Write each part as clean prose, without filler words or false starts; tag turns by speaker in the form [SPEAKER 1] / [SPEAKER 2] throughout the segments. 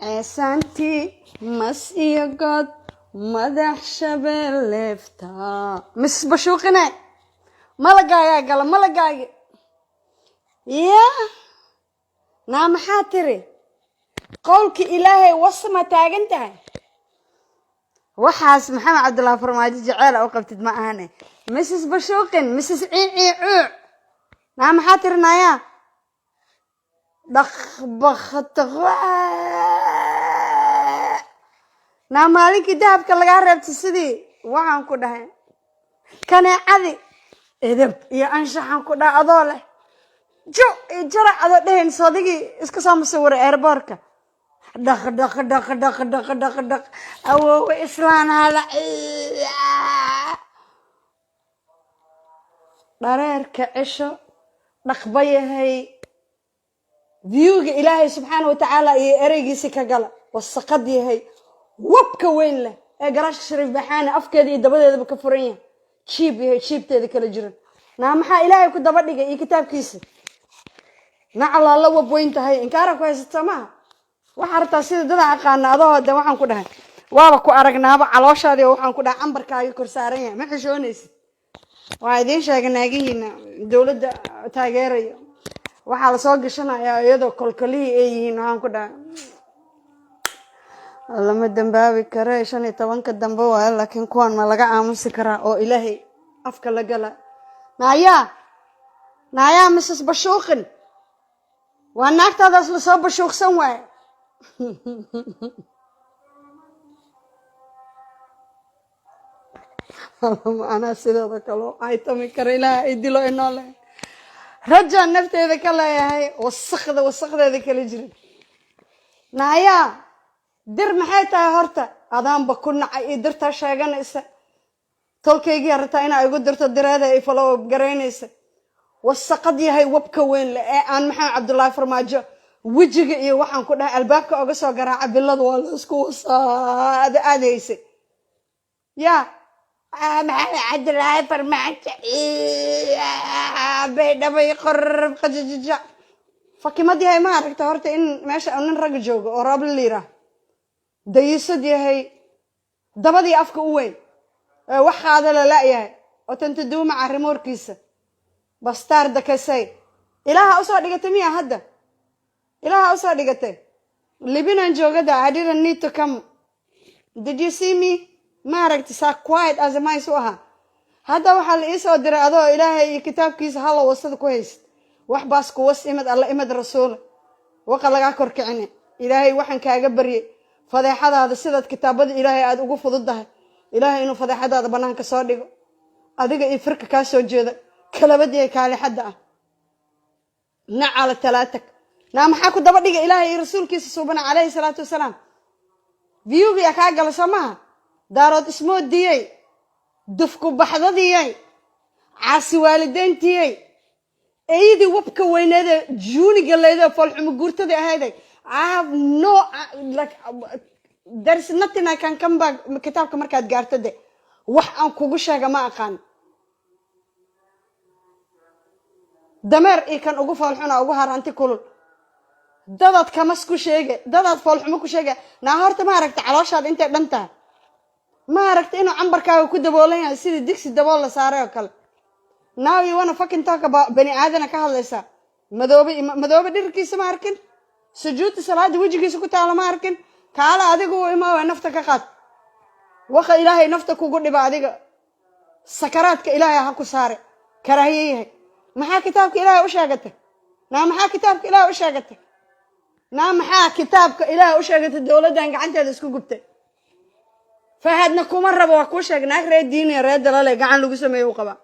[SPEAKER 1] ceesaantii mas iyo god madax shabeelleefta mis bashuuqine malagaayaa gala malagaagi yaa naa maxaa tiri qowlki ilaahay wasma taagan tahay waxaas maxamed cabdullaahi farmaajo jeceel u qabtid ma ahane mrs bashuuqin mrs ciiciicuu naa maxaa tiri naayaa naa maalinkii dahabka lagaa reebtay sidii waxaan ku dhahay kaneecadi edeb iyo anshaxan ku dhaha adoo leh jo iyo jarac adoo dhahayn soodigii iska soo musawiray airboortka dhaq awoowe islaan hala dhareerka cisho dhaqba yahay viewga ilaahay subxaana watacaala iyo ereygiisi ka gala wasaqad yahay wabka weyn leh ee garaashka shariif baxaane afkeeda iyo dabadeedaba ka furan yahay jiib yahay jiibteeda kala jiran naa maxaa ilaahay ku daba dhigay iyo kitaabkiisa nacalaa la wab weyn tahay inkaara ku haysato maaha waxaa rabtaa sida dadaa aqaana adoo de waxaan ku dhahay waaba ku aragnaaba calooshaadi oo waxaan ku dhahay cambarkaaga kor saaran yahay ma xishoonaysid waa idiin sheegay naagihiina dowladda taageerayo waxaa lasoo gashanayaa iyadoo kolkolihii ay yihiin waxaan ku dhahay lama dambaabi kare 15 dambe waayo laakiin kuwan ma laga aamusi karaa oo ilaahay afka la gala naayaa mrs bashuuqin waa naagtaadaas lasoo bashuuqsan waaye anaa sideeda kaloo aytami kara ilaaha ay dilo inoo leh rajaan nafteeda ka leeyahay wasaqdeeda kala jirin naayaa dir maxay tahay horta adaanba ku nacay iyo dirtaa sheeganaysa tolkaygii rabtaa inaa igu dirto direeda ay falow garaynaysa wasaqad yahay wabka weyn leh ee aan maxamed cabdullaahi farmaajo wejiga iyo waxaan ku dhahay albaabka oga soo garaaca biladu waa la isku wasaada aadaysay yaa maxamed cabdullaahi farmaajo baydhabay qorb qajajija fakimad yahay ma aragta horta in meesha nin rag joogo oo roob la liiraa dayisad yahay dabadii afka u weyn wax qaada la la'yahay oo tanta duumaca rimoorkiisa bastaar dakasay ilaaha usoo dhigatay miya hadda ilaaha usoo dhigatay libinan joogada I didn't need to come did you see me ma aragti saa quiet as a mice u ahaa hadda waxaa la iisoo diray adoo ilaahay iyo kitaabkiisa hala wasada ku haysid wax baas ku was imad alla imad rasuula waqa lagaa korkicine ilaahay waxaan kaaga baryay fadeexadaada sidaad kitaabada ilaahay aad ugu fududahay ilaahay inuu fadeexadaada banaanka soo dhigo adiga iyo firka kaa soo jeeda kalabadii kaalixada ah nacala talaatak naa maxaa ku daba dhiga ilaahay iyo rasuulkiisa suubana calayhi salaatu wasalaam viewga kaa gala soo maaha daarood ismoodiyey dufku baxdadiyey caasi waalideentiyey eeyadii wabka weyneede juuniga leydee foolxumo guurtada ahayday I have no like there's nothing I can come back kitaabka markaad gaarto de wax aan kugu sheega ma aqaan dameer iyo kan ugu foolxuna ugu haranti kulul dadaad kamas ku sheege dadaad foolxumo ku sheege naa horta ma aragta calooshaada intay dhan tahay ma aragta inuu cambarkaaga ku daboolan yahay sidii digsi dabool la saaray oo kale now you wanna fucking talk about bani aadana ka hadlaysaa madoobe dhirkiisa ma arkin sujuudta salaada wejigiisa ku taala ma arkin kaala adigu imaa nafta ka qaad waxa ilaahay nafta kugu dhiba adiga sakaraadka ilaahay ha ku saare karaahiyahay maxaa kitaabka ilaahay u sheegatay maxaa kitaabka ilaahay u sheegatay dawladdan gacanteeda isku gubtay fahadna kuma rabo waa ku sheegnaa reer diin reer dalale gacan lagu sameeyo qaba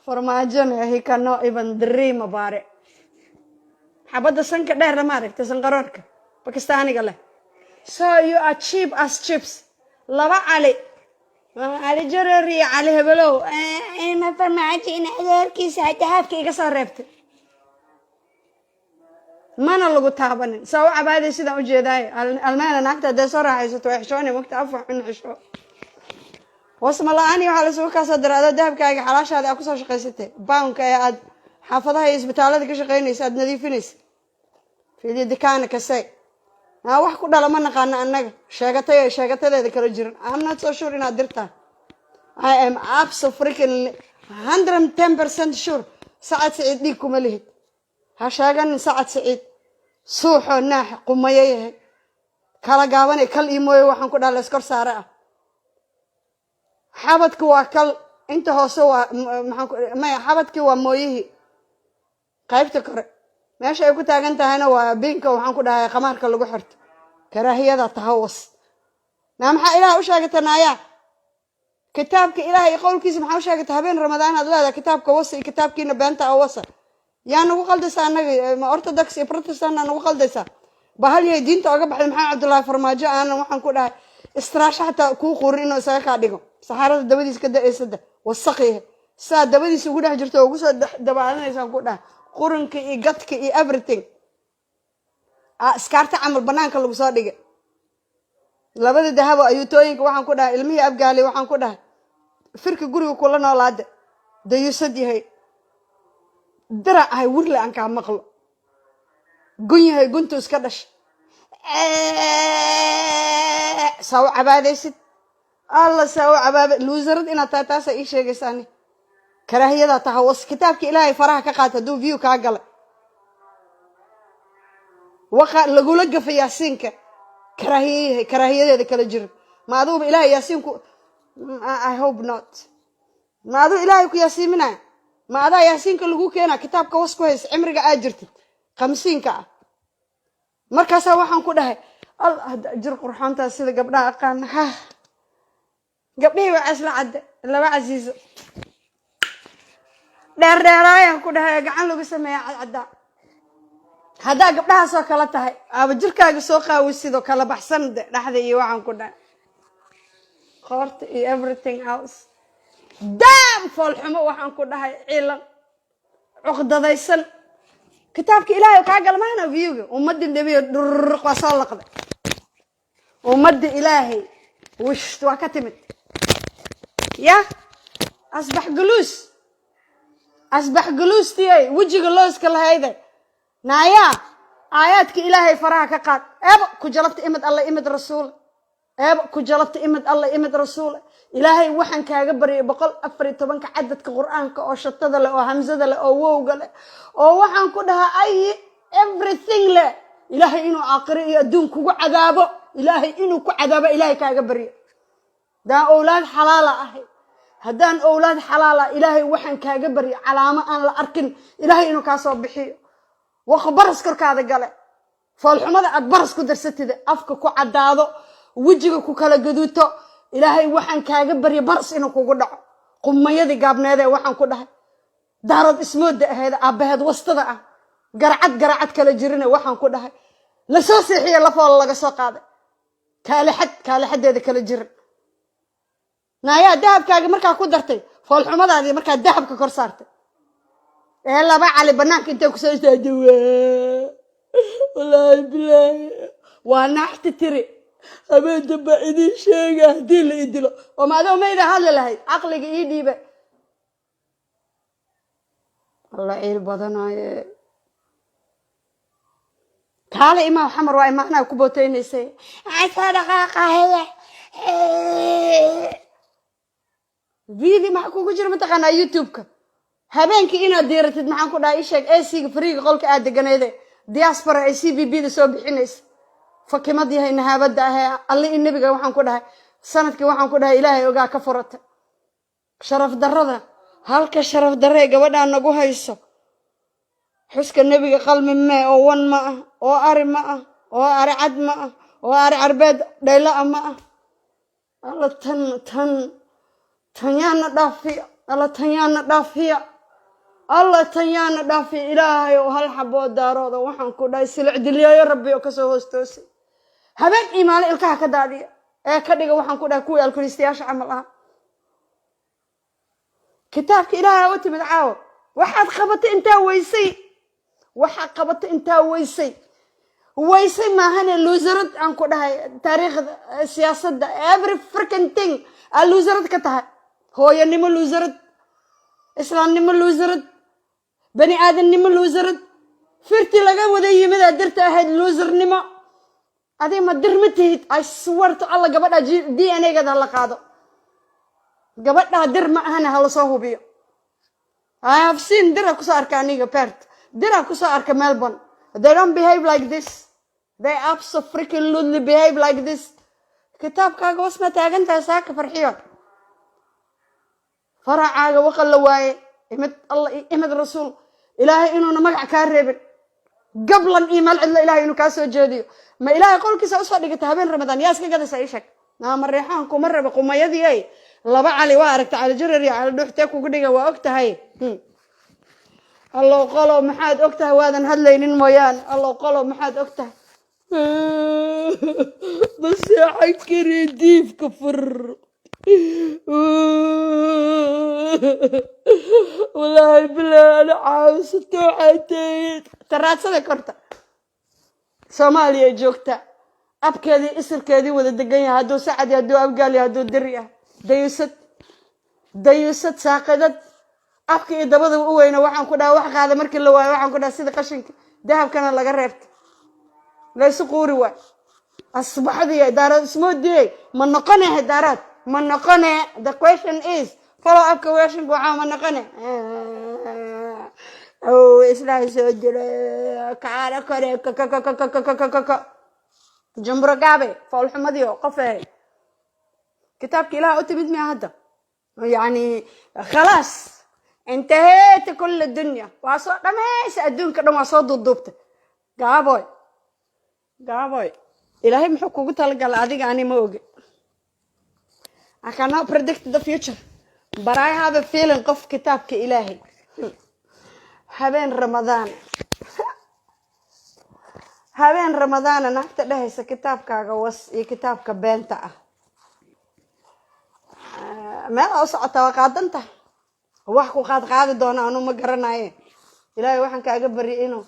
[SPEAKER 1] farmaajona he cannot even dream about it xabada sanka dheer lama aragta sanqaroorka bakistaaniga leh so you are cheap as chips laba cali jarari cali hebelow ma farmaajo in adeerkiisa dahabka iga soo reebtay mana lagu taabanin soo cabaaday sidaan u jeedaay almaana naagta de soo raaxaysato wax shoone waqti afwax in xisho wasma la'aani waxa la soo ka soo diraado dahabkaaga xalaashaada aad ku soo shaqaysatay baanka ee aad xaafadaha iyo isbitaalada ka shaqaynaysa aad nadiifinaysa fiidii dikaana ka say wax ku dhala ma naqaana annaga sheegatadeeda kala jiran. I'm not so sure inaad dirtaan. I am absolutely 110% sure Sacad Saciid dhiig kuma lihid. Ha sheeganin Sacad Saciid suuxo naax qumaye yahay kala gaabanay kal iimooyo waxaan ku dhahay iskor saare ah. xabadku waa kal inta hoose waa xabadkii waa mooyihii qaybta kore meesha ay ku taagan tahayna waa binka waxaan ku dhahay qamaarka lagu xirto karaahiyada tahawas maxaa ilaah u sheegatanaaya kitaabka ilaahay qowlkiisa maxaa u sheegata habeen ramadaan aad leedahay kitaabka wasi kitaabkiina beenta awasa yaa nagu qaldaysaa annaga orthodox iyo protestant nagu qaldaysaa bahal yahay diinta oga baxday maxaa cabdullaahi farmaajo aanan waxaan ku dhahay istiraasho xataa kuu quurin inuu isaga kaa dhigo saxaarada dabadiisa ka da-aysada wasaqi saa dabadiisa ugu dhex jirto oo ugu soo dabaalanaysaa ku dhahay qurinka iyo gadka iyo everything iskaarta camal banaanka lagu soo dhigay labada dahabo ayuutooyinka waxaan ku dhahay ilmihii abgaali waxaan ku dhahay firka guriga kula noolaada dayusad yahay dirac ahay wirle aan kaa maqlo gun yahay guntu iska dhash saw cabaadaysid alla saw cabaaba luusarad inaad tahay taasa ii sheegaysaani karaahiyada tahawas kitaabka ilaahay faraha ka qaata hadduu view kaa galay waqa lagula gafa yaasiinka karaahiyadeeda kala jirin ma aduuba ilaahay yaasiinku I hope not ma aduu ilaahay ku yaasiiminaya ma adaa yaasiinka lagu keenaa kitaabka was ku haysa cimriga aad jirtid 50 ah markaasaa waxaan ku dhahay allah jir qurxoontaa sida gabdhaha aqaan gabdhihii waa isla cadde laba casiiso dheerdheeraayaan ku dhahay gacan lagu sameeya cadcaddaa haddaa gabdhahaasoo kala tahay aaba jirkaaga soo qaawisidoo kala baxsan dhexda iyo waxaan ku dhahay qoorta iyo everything else daam foolxumo waxaan ku dhahay ciilan cuqdadaysan kitaabka ilaahay kaa galmaana viewga ummadii dhabiyo dhurruq waa soo laqday ummadii ilaahay wish waa ka timid ya asbax guluus tiyay wajiga looska lahayda naaya aayaadka ilaahay faraha ka qaad eeba ku jalabta imid alla imid rasuul eeba ku jalabta imid alla imid rasuul ilaahay waxaan kaaga baryay 114 cadadka quraanka oo shatada leh oo hamzada leh oo wowga leh oo waxaan ku dhahay everything leh ilaahay inuu aakhiro iyo adduun kugu cadaabo ilaahay inuu ku cadaabo ilaahay kaaga baryay daa awlaad xalaala ahay haddaan awlaad xalaala ilaahay waxaan kaaga baryay calaamo aan la arkin ilaahay inuu ka soo bixiyo wax baras korkaada gale foolxumada aad baras ku darsatid afka ku cadaado wajiga ku kala gaduuto ilaahay waxaan kaaga baryay baras inuu kugu dhaco qumayadii gaabneedee waxaan ku dhahay daarad ismooda ahayd aabaheed wastada ah garacad kala jirina waxaan ku dhahay la soo seexiyo lafool laga soo qaaday kaalixadeeda kala jirin naaya dahabkaaga markaa ku dartay foolxumadaadii markaa dahabka kor saartay laba cali banaanka intay ku soo istaagay wallaahi bilaahi waa naxti tiri habeen damba idin sheega hadii la idilo oo maadaama mayda hadli lahayd aqliga ii dhiibe allah ciil badanaaye kaale imaa xamar waa imaanaa ku booteynaysay dhaqaaqahaya video maxaa kugu jira mataqaanaa youtube-ka habeenkii inaad diiratid maxaan ku dhahay ii sheeg AC-ga fariiga qolka aad deganeede diaspora ay CBB-da soo bixinaysa fakimad yahay nahaabada ah alle in nabiga waxaan ku dhahay sanadkii waxaan ku dhahay ilaahay ogaa ka furata sharaf darrada halka sharaf darre gabadha nagu hayso xuska nabiga qalmi ma oo wan ma ah oo ari ma ah oo ari cad ma ah oo ari arbeed dhayla ma ah alla tanyana dhaafiya alla tanyana dhaafiya الله تيانا دافي إلهي وهل حبوا دارود وحن كوداي سلع دليا ربي وكسو هوستوسي هبين إيمان إلكها كدادي كديغا وحن كوداي كوي الكريستياش عملها كتابك إلهي وتمد عاو waxaad qabatay inta weysay maahane loserad aan ku dhahay taariikhda siyaasadda every freaking thing a loserad ka tahay hooyanimo loserad islaamnimo loserad bani aadamnimo loserad firti laga wada yimid dirta ahayd losernimo adii ma dirmatid I swear to Allah gabadha DNA-gada la qaado gabadha dir ma ahana hala soo hubiyo I have seen dira ku soo arka aniga Perth dira ku soo arka Melbourne they don't behave like this they absolutely behave like this kitaabkaaga wasma taagantahay saaka farxiyo faracaaga waqal la waaye imad Allah imad rasuul ilaahay inuu magac ka reebin qablan iimal cidla ilaahay inuu ka soo jeediyo ma ilaahay qolkiisa u soo dhigtay habeen ramadaan yaa iska gadaysa ishak ma reexaan kuma raba qumayadii ay laba cali waa aragtay cali jarar iyo cali dhuuxtay kugu dhiga waa ogtahay الله قالوا محاد أكتها وهذا هدلين مويان الله قالوا محاد أكتها بس يا حكري ديف كفر والله بالله أنا عاوز توعدين ترى ذكرت سوماليا جوكتا أبكي إسر كذي وذا دقيا هادو سعد هادو أبقالي هادو دريا ديوست ساقدت afkii dabada u weyna waxaan ku dhahay wax qaada markii la waayo waxaan ku dhahay sida qashinka dahabkana laga reebto la isku quuri way asbaxdii daarad ismoodiyay ma noqonay daarad ma noqonay the question is follow up question waxa ma noqonay oo isla soo diray kaara kore jambro gaabe fool xumadiyo qofay kitaabki ilaa u timid ma hadda يعني خلاص انتهيت كل الدنيا واصل دميس ادونك دم واصل ضدوبته غابوي الهي محو كوغو تلغال اديga ani ma oge I cannot predict the future but I have a feeling qof kitaabka ilaahay habeen ramadaan naagta dhahaysa kitaabkaaga was iyo kitaabka beenta ah ما أصعد توقعدنته وحكو قاد دونا أنا ما قرنايه إلهي وحن كأجبري إنه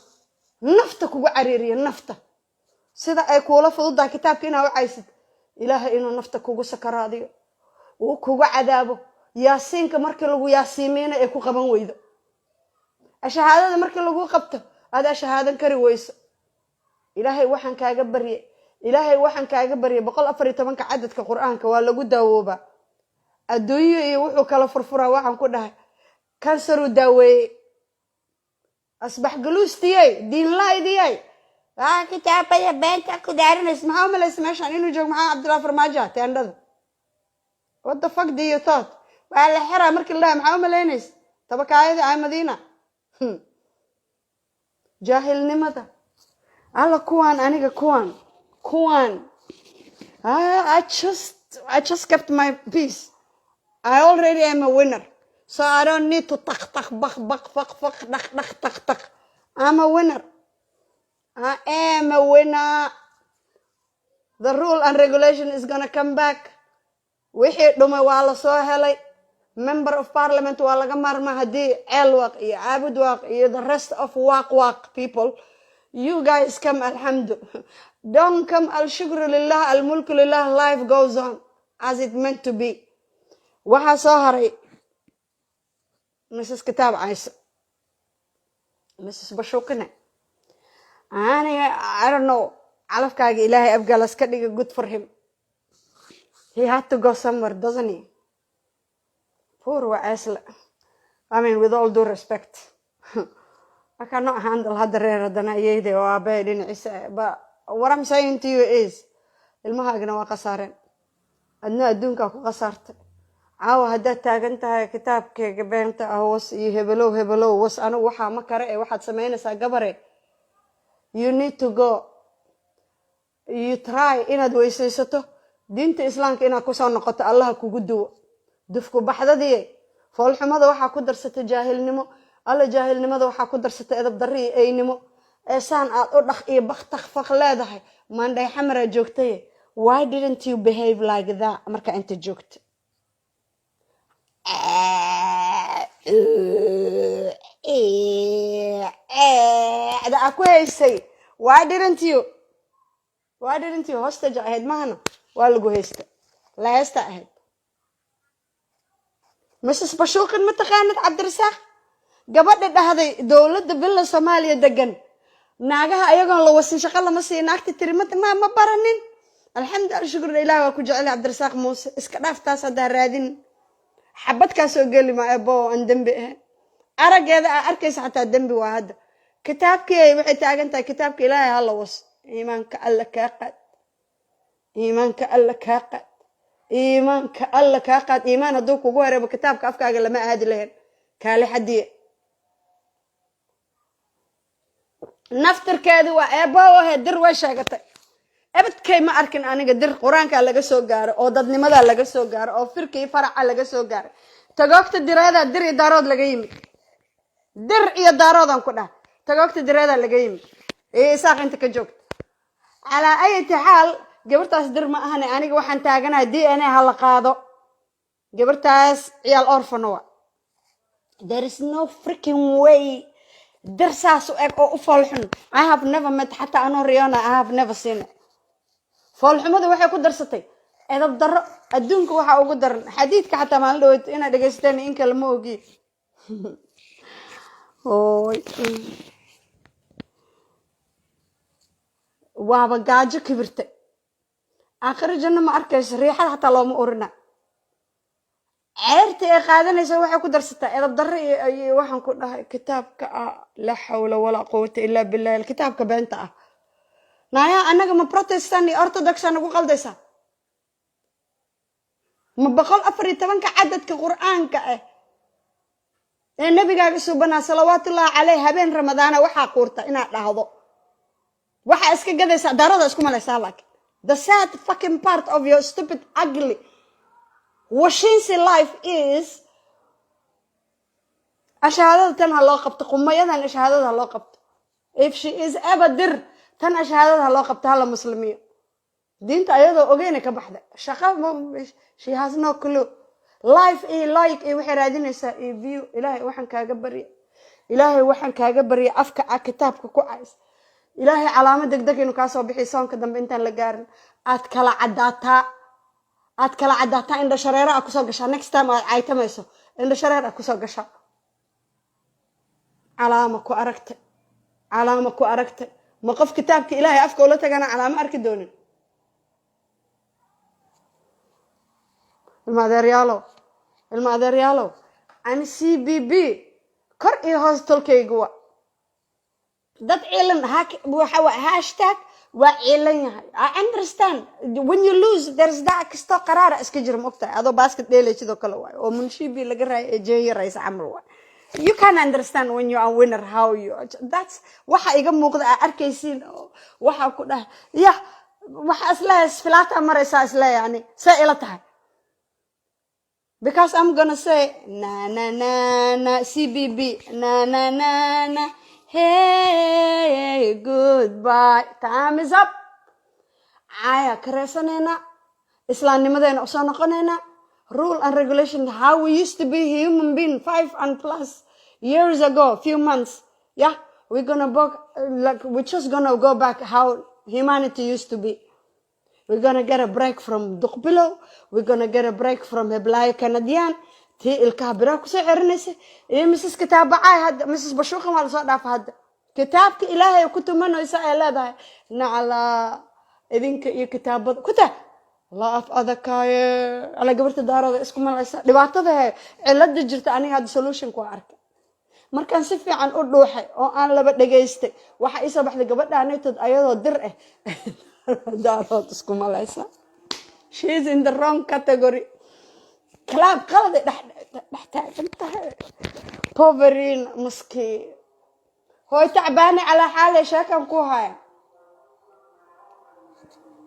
[SPEAKER 1] نفتك وعريري النفطة سيدا أيكولا فضل كتاب كنا وعيسد إلهي إنه نفتك وسكرادي وكو عذابه ياسين كمركلو ياسيمين أيكو قبن ويدا الشهادة مركلو قبته هذا شهادة كرويس إلهي وحن كأجبري بقول أفريت منك عدد كقرآن كولا جدا وبا adduunyo iyo wuxuu kala furfuraa waxaan ku dhahay kansaru daaweey asbax galuustiyay diin laydiyay kitaabada beenta ku daarinays maxaa malays meeshan inuu joog maxaa Cabdullaahi Farmaajo teendhada what the fuck do you thought waa la xiraa markii la maxaa malaynaysa tabakaayada ay Madiina jaahilnimada alla kuwan aniga kuwan I just kept my peace I already am a winner, so I don't need to tak I'm a winner. I am a winner. The rule and regulation is gonna come back. Wixii dhumay waa la soo helay. Member of Parliament waa laga marma hadii Elwaq iyo Abudwaq iyo the rest of Waq people. You guys come alhamdulillah. Don't come al-shukru lillah, al-mulku lillah, life goes on as it meant to be. waxa soo haray Mrs. Kitaab Aysa Mrs. Bashokane I don't know calafkaaga ilaahay abgalas ka dhiga good for him he had to go somewhere doesn't he poor Waasla I mean with all due respect I cannot handle hada reeradana iyada oo aabay dhinaciisa but what I'm saying to you is ilmahaagna waa qasaareen adna adduunka ku qasaartay عاو هدا تاغنتها كتابك بينتا هوس يهبلو وس أنا وحا مكره واحد سمعنا ساقبره you need to go you try إنا دويسيسته دينت إسلامك إنا كسان نقطة الله كوجدو دفكو بحدا دي فالحمد وحا كدر ستجاهل نمو الله جاهل نمو وحا كدر ستأذب دري أي نمو إنسان أرخ إيه بختخ فخلاده ما ندي حمرة جوكتي why didn't you behave like that مركا أنت جوكت هذا أكوي سي why didn't you hostage ahead معنا والجو هست لا يستأهل Mrs. Bashokane متخانت عبد الرزاق قبل ده هذا دولة بالله Soomaaliya دجن naagaha ayagoon la wasin shaqo lama siiyo naagta tiri ma baranin alxamdulilah shukran ilaah waa ku jecel cabdirasaaq muuse iska dhaaf taas haddaa raadin xabad kaa soo geli ma ebo aan dembi ahayn araggeeda aa arkaysa xataa dembi waa hadda kitaabkii waxay taagan tahay kitaabka ilaahay hala was iimaanka alla kaa qaad iimaanka alla kaa qaad iimaanka alla kaa qaad iimaan hadduu kugu hareebo kitaabka afkaaga lama aadi lahayn kaali xadiye naftirkeedi waa eeboowahe dir way sheegatay abadkay ma arkin aniga dir qur-aankaa laga soo gaaro oo dadnimadaa laga soo gaaro oo firkii faraca laga soo gaaray tagoogta direedaa dir iyo daarood laga yimid dir iyo daaroodaan ku dhaha tagoogta direedaa laga yimid iyo isaaq inta ka joogta calaa ayati xaal gabartaas dir ma ahane aniga waxaan taaganahay DNA ha la qaado gabartaas ciyaal orfano wa there is no freaking way dir saas u eg oo u foolxun I have never met xataa anoo Rihanna I have never seen it foolxumadu waxay ku darsatay edab darro adduunka waxa ugu daran xadiidka xataa maalin dhaweyd inaad dhageysateen in kale ma ogi ooy waaba gaajo kibirtay aakhiro janno ma arkayso riixada xataa looma urina ceerta ay qaadanaysa waxay ku darsataa edab darro iyo waxaan ku dhahay kitaabka la xawla walaa quwwata illaa billah kitaabka beenta ah naya anaga ma protestant iyo orthodox anagu qaldaysa ma 114 cadadka quraanka ah ee nabigaaga subhana salawaatullaahi calayhi habeen ramadaana waxa quurta inaad dhahdo waxa iska gadaysa darada isku malaysaa laakiin the sad fucking part of your stupid ugly washinsi life is ashhadada tan loo qabto qumayadan ashhadada loo qabto if she is ever dir tan ashhadada loo qabto hala muslimiyo diinta ayadoo ogeena ka baxda shaqa she has no clue life is like waxay raadinaysaa view ilaahay waxaan kaaga bariya afka kitaabka ku cays ilaahay calaamad degdeg inuu ka soo bixiyo soonka dambe intaan la gaarin aad kala cadaataa indha shareero ku soo gashaa next time aad caytamayso indha shareero ku soo gashaa calaama ku aragtay ma qof kitaabka ilaahay afka ula tagana calaamo arki doonin ilma adeeryaalo ani CBB kor iyo hoos tolkaygu waa dad ciilan waxa waa hashtag waa ciilan yahay I understand when you lose there's that kisto qaraara iska jir moogta adoo basket dheelay sidoo kale waay oo munshibi laga raayay jeeyo rays amal waay you can understand when you are winner how you that's waxa iga muuqda arkaysiin waxa ku dhahay waxa isla filaata maraysa isla yani say ila tahay because I'm gonna say na CBB na hey goodbye time is up aya kareesanayna islaamnimadeena u soo noqonayna rule and regulation how we used to be human being 5 and plus years ago few months we're gonna we're just gonna go back how humanity used to be we're gonna get a break from duqbilo we're gonna get a break from heblayo canadian tii ilkaha bira ku soo xirinaysa iyo Mrs. Kitaabacay hadda Mrs. Bashuuqa ma la soo dhaaf hadda kitaabka ilaahay ku tumanaysa ay leedahay nacala idinka iyo kitaabada kuta la af adakaaye ala gabarta daarada isku malaysa dhibaatada cilada jirta aniga had solution ku arkay markaan si fiican u dhuuxay oo aan laba dhageystay waxa ay soo baxday gabadhaanaytad ayadoo dir daarada isku malaysa she is in the wrong category كلام قلد محتاج بوفرين مسكين هو تعبانة على حالة شاكم كوهاي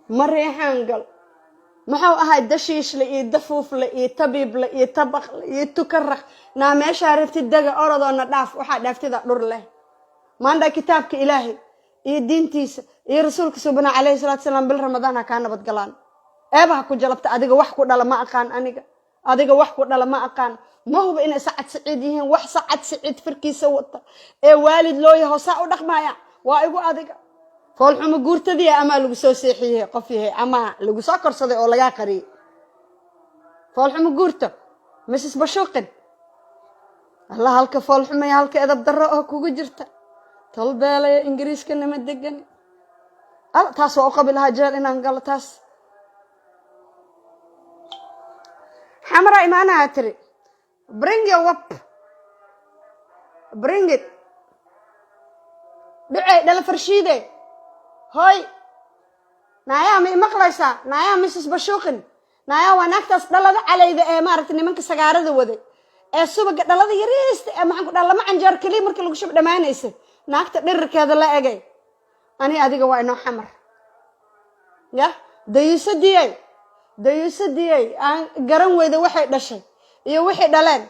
[SPEAKER 1] مريحان قل ما هو هاي دشيش لي دفوف لي طبيب لي طبخ لي تكرخ نامش عرفت الدقة أرض أنا داف واحد دافت ذا نور له ما عندك كتابك إلهي دينتيس رسولك سبحانه عليه الصلاة والسلام بالرمضان كان بتقلان أبها كجلبت أديك وحكو دلا ما أكان أنيك adiga wax ku dhala ma aqaan ma hubo in Sacad Saciid yihiin wax Sacad Saciid firkiisa wata ee waalid loo yahay saa u dhaqmaya waa igu adiga foolxumo guurtadii ama lagu soo seexiyay qof yahay ama lagu soo korsaday oo laga qariyay foolxumo guurta Mrs. Bashuuqin Allah halka foolxumo halka edab darro oo kugu jirta tolbeelaya ingiriiska nama degan taas waa u qabi lahaa jeel inaan galo taas xamra imaanaha tiri bring your wap bring it dhacay dhala farshiide hoy naayaa ma maqlaysaa naayaa Mrs. Bashuuqin naayaa waa naagtaas dhalada calayda ee maaragtay nimanka sagaarada waday ee subaga dhalada yariista ee maxaan ku dhahay lama canjeer kaliya markii lagu shub dhamaanaysa naagta dhirirkeeda la egay ani adiga waa inoo xamar ya dayuusadiyay aan garan weyda waxay dhashay iyo wixii dhaleen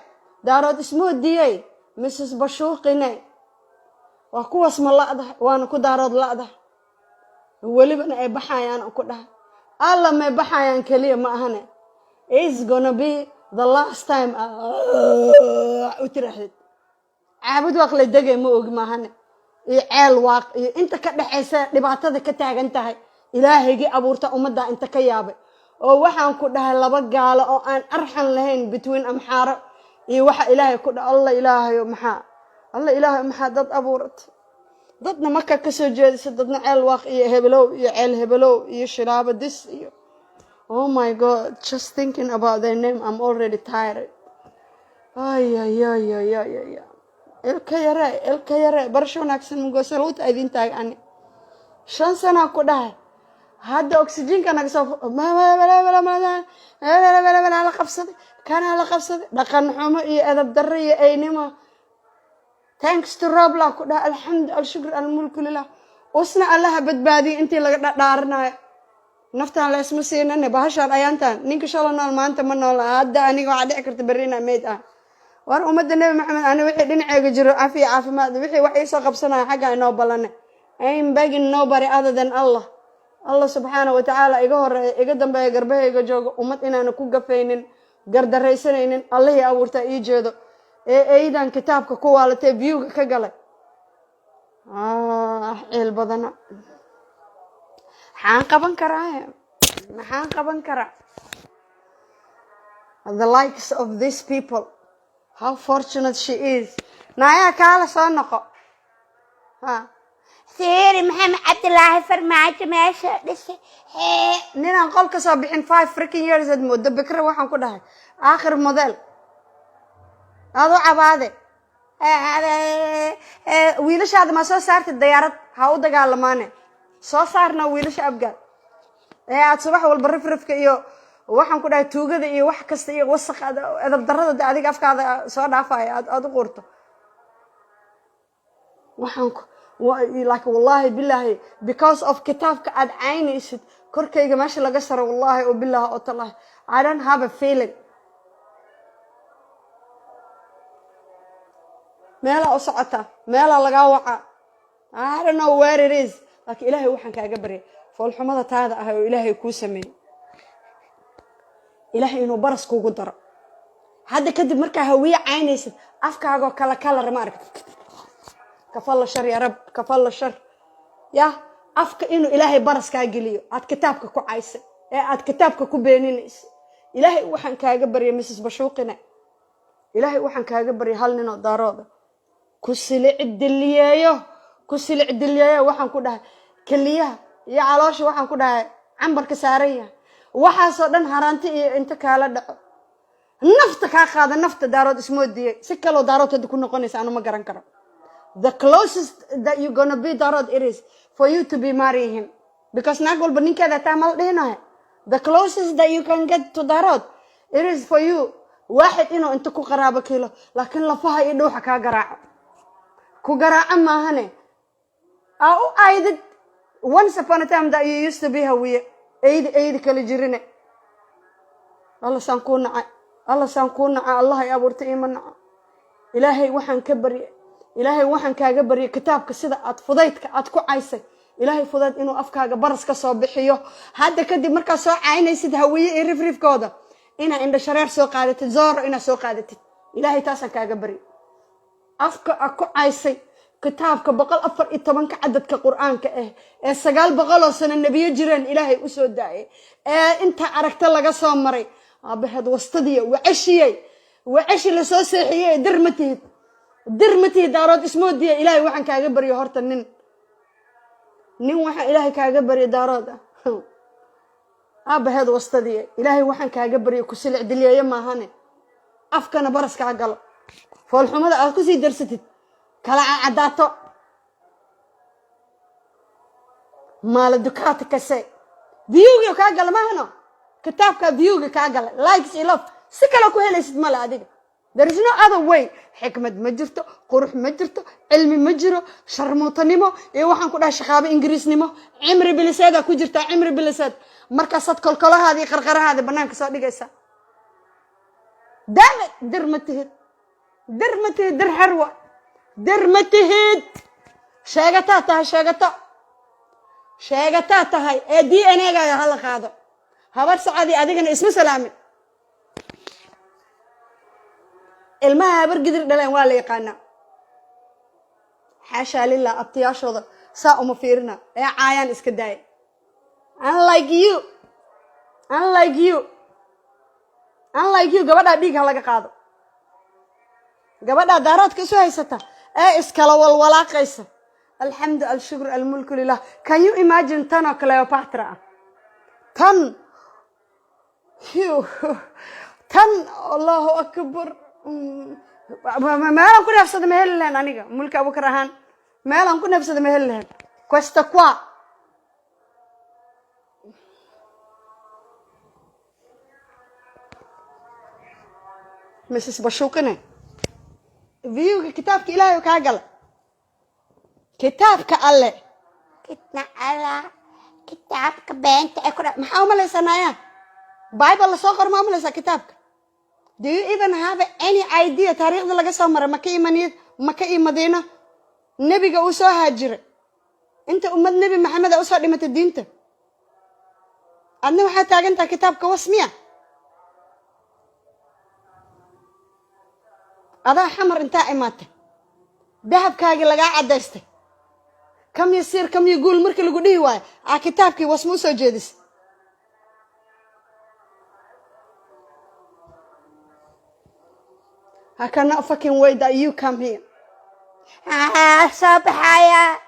[SPEAKER 1] daarood ismoodiyay Mrs. Bashuuqine waa kuwaas ma la'dahay waana ku daarood la'dahay welibana ay baxayaan ku dhahay alla ma baxayaan kaliya ma ahane is gonna be the last time u tiraahid caabud waqle degay ma og maahane iyo ceel waaq iyo inta ka dhaxaysa dhibaatada ka taagan tahay ilaahaygi abuurta ummadda inta ka yaabay oo waxaan ku dhahay laba gaalo oo aan arxan lahayn between amxaaro iyo waxa ilaahay ku dhahay alla ilaahay maxaa dad abuurat dadna marka ka soo jeedisa dadna ceel waaq iyo hebelow iyo ceel hebelow iyo shiraabo dis iyo oh my god just thinking about their name I'm already tired ay elka yare barasho wanaagsan mugoosa luuta idin taag ani 5 sano ku dhahay hadda oxygen-ka naga soo la qabsaday kana la qabsaday dhaqan xumo iyo edab darro iyo aynimo thanks to Rabla ku dhahay alxamdu alshukr almulku lillah usna allaha badbaadiyo intii laga dhaaranayo naftaan la isma siinane bahashaan ayaantaan ninka shalay nool maanta ma nool hadda aniga waxa dhici karta barina meed ah war ummadda nabi maxamed ana wixii dhinacayga jiro caafimaad wixii wax ii soo qabsanaya xagga inoo balane I'm begging nobody other than Allah subhanahu wa ta'ala iga horeeyo iga dambeeyo garbahayga joogo ummad inaan ku gafaynin gardaraysanaynin Allahi abuurta ii jeedo aydan kitaabka ku waalatay view-ga ka galay ceel badana maxaan qaban karaa the likes of these people how fortunate she is naya kala soo noqo سيري محمد عبد الله فرماعة ماشي نينا نقول كسو بحين 5 freaking years مدة بكرة waxaan ku dhahay آخر موديل هذا عبادة wiilashaada ma soo saartay diyaarad ha u dagaalamaane soo saarna wiilasha abgaad aad subax walba rifrifka iyo waxaan ku dhahay tuugada iyo wax kasta iyo wasakh adab darrada adiga afkaada soo dhaafay aad u qorto waxaan like wallahi billahi because of kitaabka aad caynaysid korkayga meesha laga saro wallahi oo billahi oo tallahi I don't have a feeling meela u socota meela laga waca I don't know where it is like ilaahay waxaan kaaga baryay fool xumada taada ah oo ilaahay ku sameeyay ilaahay inuu baras kugu daro hadda kadib marka hawiye caynaysid afkaaga kala ma aragtid كفالله شر يا رب كفالله شر يا أفك إنه إلهي برس كاجليو عاد كتابك كو عايسة عاد كتابك كو بينينيس إلهي وحن كاجبر يا مسز بشوقنا إلهي وحن كاجبر يهلنا دارود كسلع الدليايو وحن كده كليها يا علاش وحن كده عنبر كسارية وحصدن هرانتي أنت كالا نفتك هذا نفط دارود اسمه دي سكلو دارود تكون نقنيس أنا ما قرن كرم the closest that you're gonna be darod it is for you to be marry him because nagol baninka da tamal dhina the closest that you can get to darod it is for you واحد inuu inta ku qaraabo kilo laakiin lafaha iyo dhuuxa ka garaaca ma ahane aided once upon a time that you used to be hawiye aid kala jirine Allah san ku naca Allah ay abuurtay iiman ilaahay waxaan ka bari ilaahay waxaan kaaga bariyay kitaabka sida aad fudaydka aad ku caysay ilaahay fudayd inuu afkaaga baras ka soo bixiyo hadda kadib marka soo caynaysid hawiye iyo rifrifkooda ina indha shareer soo qaadatid zoor ina soo qaadatid ilaahay taasan kaaga bariyay afka ku caysay kitaabka 114 ka cadadka quraanka ee 900 oo sano nabiyo jireen ilaahay u soo daayay inta aragta laga soo maray abaheed wastadiya waashiyay la soo seexiyay dirmatid درمتي دارود اسمه دي إلهي وحن كاجبر يهرت النن وحن إلهي كاجبر دارود هذا وسطدي إلهي وحن كاجبر يكسل عدلية يما هاني أفكنا برس كعقل فالحمد أكسي درستي كلا عداتو مال دكات كسي فيوغي كعقل ما هنا كتابك فيوغي كعقل لايكس إلاف سكلا كوهلس مال عادي there is no other way حكمة مجرته قروح مجرته علمي مجره شرموطة نمو وحن كلها شخابة إنجليز نمو عمري بلسادة كجرته عمري بلساد مركزات كلها هذه قرقرة هذه برنامج صادق إيسا دام درمتهد در حروة درمتهد شاقتاتها هاي دي أنا جاي هلا هذا هبار سعادي أديك اسمه سلامي الماء برقدر دلين ولا يقانا حاشا لله أبتياش هذا ساء مفيرنا يا عيان إسكداي unlike you gabadha dhiig laga qaado gabadha daarood ka soo haysata iskala walwalaaqaysa alhamdu alshukr almulku lillah can you imagine tan oo Cleopatra tan Allahu akbar meelan ku nafsada mehel lahayn aniga mulka Abu Bakar ahaan meelan ku nafsada mehel lahayn questa qua Mrs. Bashukane فيو كتابك إلهي وكاقل كتابك الله كتنا على كتابك بنت أكرا محاومة لسنايا بايبل صغر ما ملسا كتابك do you even have any idea تاريخ ده لغا سامرة مكي مدينة نبي قوسوا هاجر انت أمد نبي محمد أوسوا لما تدينته أنا وحتى أنت كتابك واسمية هذا حمر انت إماته ذهب كاجي لقى عدسته كم يصير كم يقول مركل يقوليه واي كتابك واسمه سجدس I cannot fucking wait that you come here صباحيا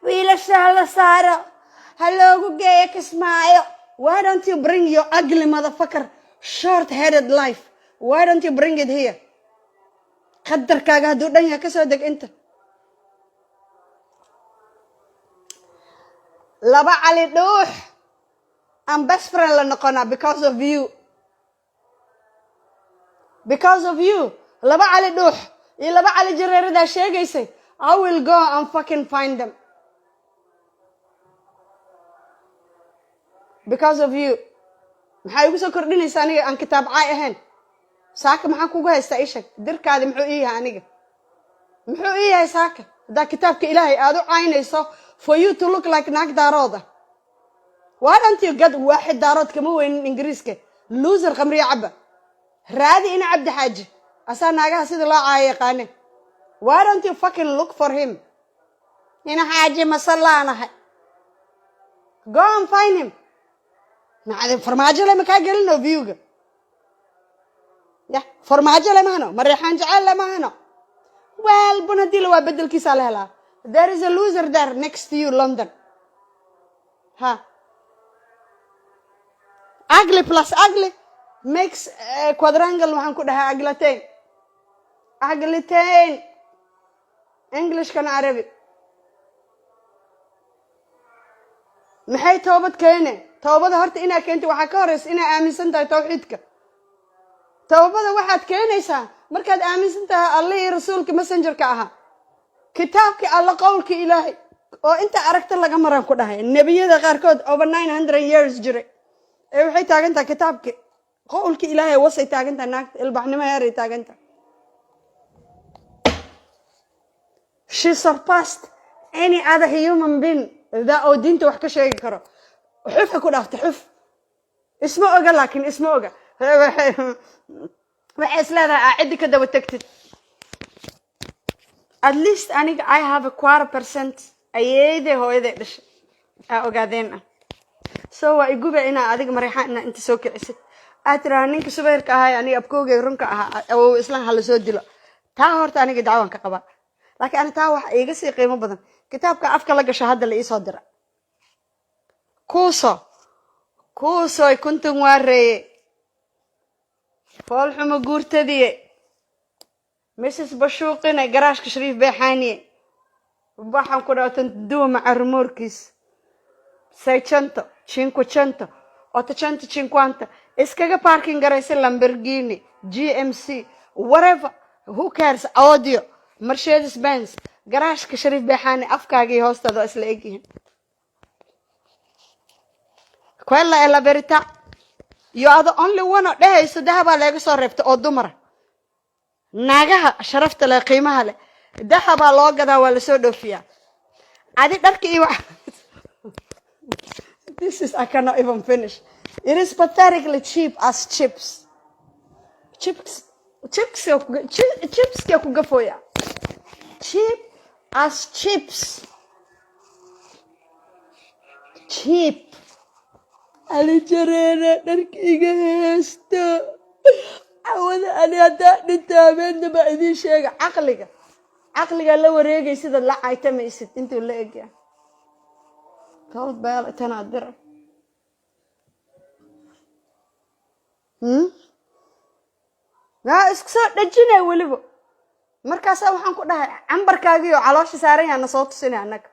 [SPEAKER 1] ويلا سهلا سارة هلو جايك اسمعي why don't you bring your ugly motherfucker short-headed life why don't you bring it here qadarkaaga haduu dhan yahay ka soo deg inta laba cali dhuux I'm best friend la noqona because of you laba cali dhuux iyo laba cali jareerada sheegaysay I will go and fucking find them because of you maxay ugu soo kordhinaysaa aniga aan kitaab caay ahayn saaka maxaan kugu haystaa ishag dirkaadi muxuu ii yahay aniga muxuu ii yahay saaka hadaa kitaabka ilaahay aad u caynayso for you to look like naag daarooda why don't you get waaxid daarood kama weynin ingiriiska loser khamriya caba raadi ina cabdi xaaji asaa naagaha sida loo caayo yaqaane why don't you fucking look for him ina xaaji masalaanahay go and find him نعم فرماجة لما كاجلنا فيوجا يا فرماجة لما هنا مريحان جعل لما هنا والبنديل وبدل كيس على هلا there is a loser there next to you London ها ugly plus ugly makes quadrangle وحنكونها عقلتين English كان عربي محي توبت كينه توبada horta ina keento waxa ka horeys ina aaminsan tahay tawxiidka توبada waxaad keenaysaa markaad aaminsan tahay Allah iyo rasuulka messengerka aha kitaabki Allah qowlki Ilaahay oo inta aragta laga maran ku dhahay nabiyada qaarkood over 900 years jiray waxay taagantaa kitaabki qowlki Ilaahay wasay taagantaa naagta ilbaxnimo yar taagantaa she surpassed any other human being that oo diinta wax ka sheegi karo حف كده حف اسمه أوجا لكن اسمه أوجا بحس لا أعد كده وتكتب at least I have a 4% أيده هو إذا إيش أوجا ذينا so يجوب إنا أديك مريحة إن أنت سوكر أسد أترى نينك سبير كهاي أنا أبكوجي رنك أو إسلام هلا سوديلا تا هرت أنا قد عوان كقبا لكن أنا تا واحد يقصي قيمة بدن كتاب كأفكار لك شهادة اللي يصدر كوسو كنت موري فالحو مقور تدي مسس بشوقنا قراش كشريف بيحاني وباحن كنا تندو مع رموركيس سايتشنتو cinquecento 850 iskaga parking garaysa Lamborghini GMC whatever who cares audio Mercedes Benz garaashka Sharif Beexaani afkaagii hoostooda isla egyihiin quella è la verità you are the only one oo dhehayso dahaba laga soo reebto oo dumar naagaha sharafta leh qiimaha leh dahaba loo gadaa waa la soo dhoofiyaa adi dharkii wax This is, I cannot even finish. It is pathetically cheap as chips. Chips kya kuga foya. Cheap as chips. Cheap. Alijarena darkiga heesta. Awada ani hada nitaabeen ba idin sheega aqliga la wareegay sida la aytamaysid intuu la egyaa قلب بيال تنادر لا اسكسو دجينا وليبو markaas waxaan ku dhahay ambarkaagiyo caloosha saaran yahay soo tusinay anag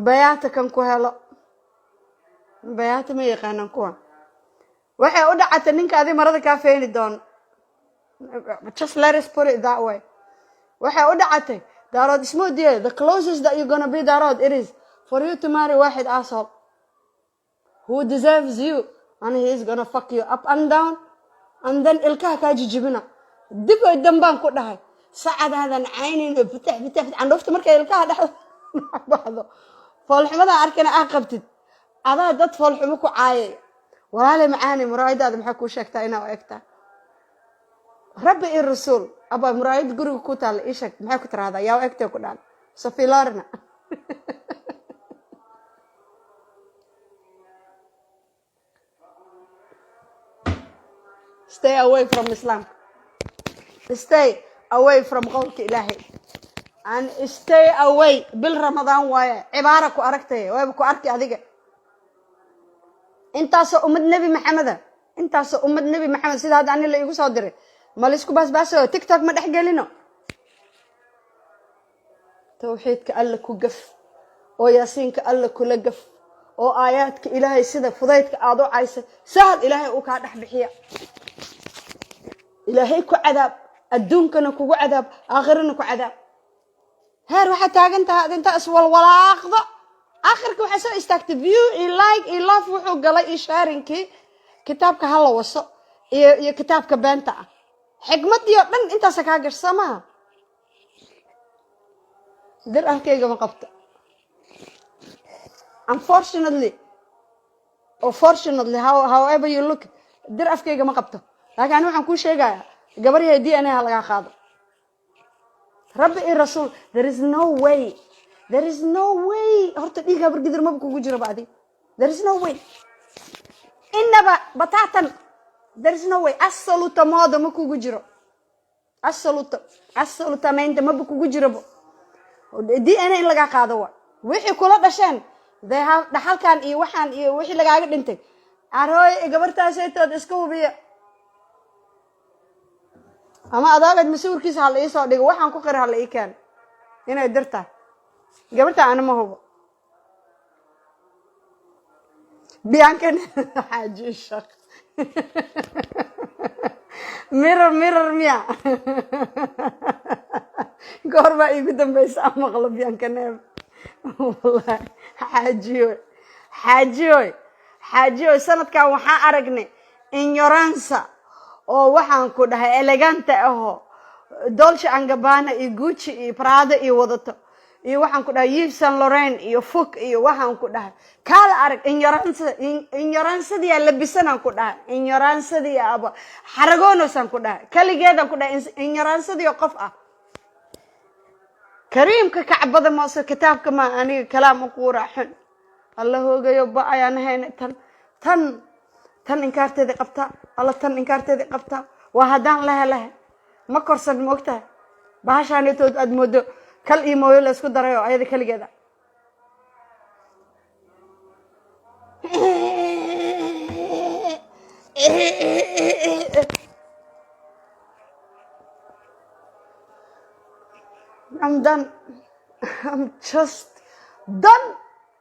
[SPEAKER 1] bayaata kan ku helo bayaata ma yaqaanan kuwa waxay u dhacatay ninkaadii marada ka feeni doon just let us put it that way waxay u dhacatay Darod is more dear. The closest that you're gonna be, Darod, it is for you to marry واحد asshole who deserves you, and he is gonna fuck you up and down, and then ilkaha kaji jibina. Dibo idambaan ku dhahay. Saacad hadan caynin bitax aan dhofta markay ilkaha dhaxdo. Foolxumada arkana qabtid. Adaa dad foolxumo ku caayay. Walaal macaani muraayadaada maxaa ku sheegtaa inaa eegtaa. Rabbi iyo Rasuul aba muraayad guriga ku taal ishak maxay ku tiraahdaa yaa eegtay ku dhaan safilarna stay away from Islam stay away from qawlka Ilaahay and stay away bil Ramadan waaye cibaara ku aragtay way ku arki adiga intaas ummad nabi Maxamed sida hadda la igu soo diray malisku baasbaaso TikTok ma dhaxgelino tawxiidka alla ku gaf oo yaasiinka alla kula gaf oo aayaadka Ilaahay sida fudaydka aad u caysa sahal Ilaahay uu ka dhax bixiya Ilaahay ku cadaab adduunkana kugu cadaab aakhirana ku cadaab heer waxa taagantaa inta iswalwalaaqdo aakhirka waxa soo istaagtay view i like i love wuxuu galay i sharingki kitaabka hala waso iyo kitaabka beenta ah xigmadii oo dhan intaas ka garsama dir arkayga ma qabto unfortunately or fortunately however you look dir afkayga ma qabto laakiin waxaan ku sheegayaa gabar yahay DNA laga qaado Rabbi iyo Rasuul there is no way horta dhiiga bargidir ma kugu jiro baadi there is no way inaba batatan there is no way assolutamente ma kugu jiro assolutamente ma kugu jiro DNA in laga qaado waa wixii kula dhasheen they have dhaxalkan iyo waxaan iyo wixii lagaaga dhintay arooy gabartaas ay tood iska hubiya ama adaagad masuurkiisa hal ii soo dhigo waxaan ku qir hal ii keen inay dirta gabarta aan ma hubo biankan haji shaq mirror miya gorba igu dambaysa maqlo biankan wallahi xaajiyo sanadkan waxaan aragnay ignorance oo waxaan ku dhahay elegante ah Dolce & Gabbana iyo Gucci iyo Prada iyo wadato iyo waxaan ku dhahay Yves Saint Laurent iyo Fuk iyo waxaan ku dhahay kala arag ignorance diya labisanaan ku dhahay ignorance diya aba xaragoonosan ku dhahay kaligeedan ku dhahay ignorance diya qof ah kariimka kacbada ma soo kitaabka ma aniga kalaam qura xun الله هوغيو با ayaan ahayn tan inkaarteeda qabta alla tan inkaarteeda qabta waa hadaan la ma korsan moogtaa bahashaanitood aad moodo kal iyo mooyo la isku daray oo ayada kaligeeda I'm done. I'm just done.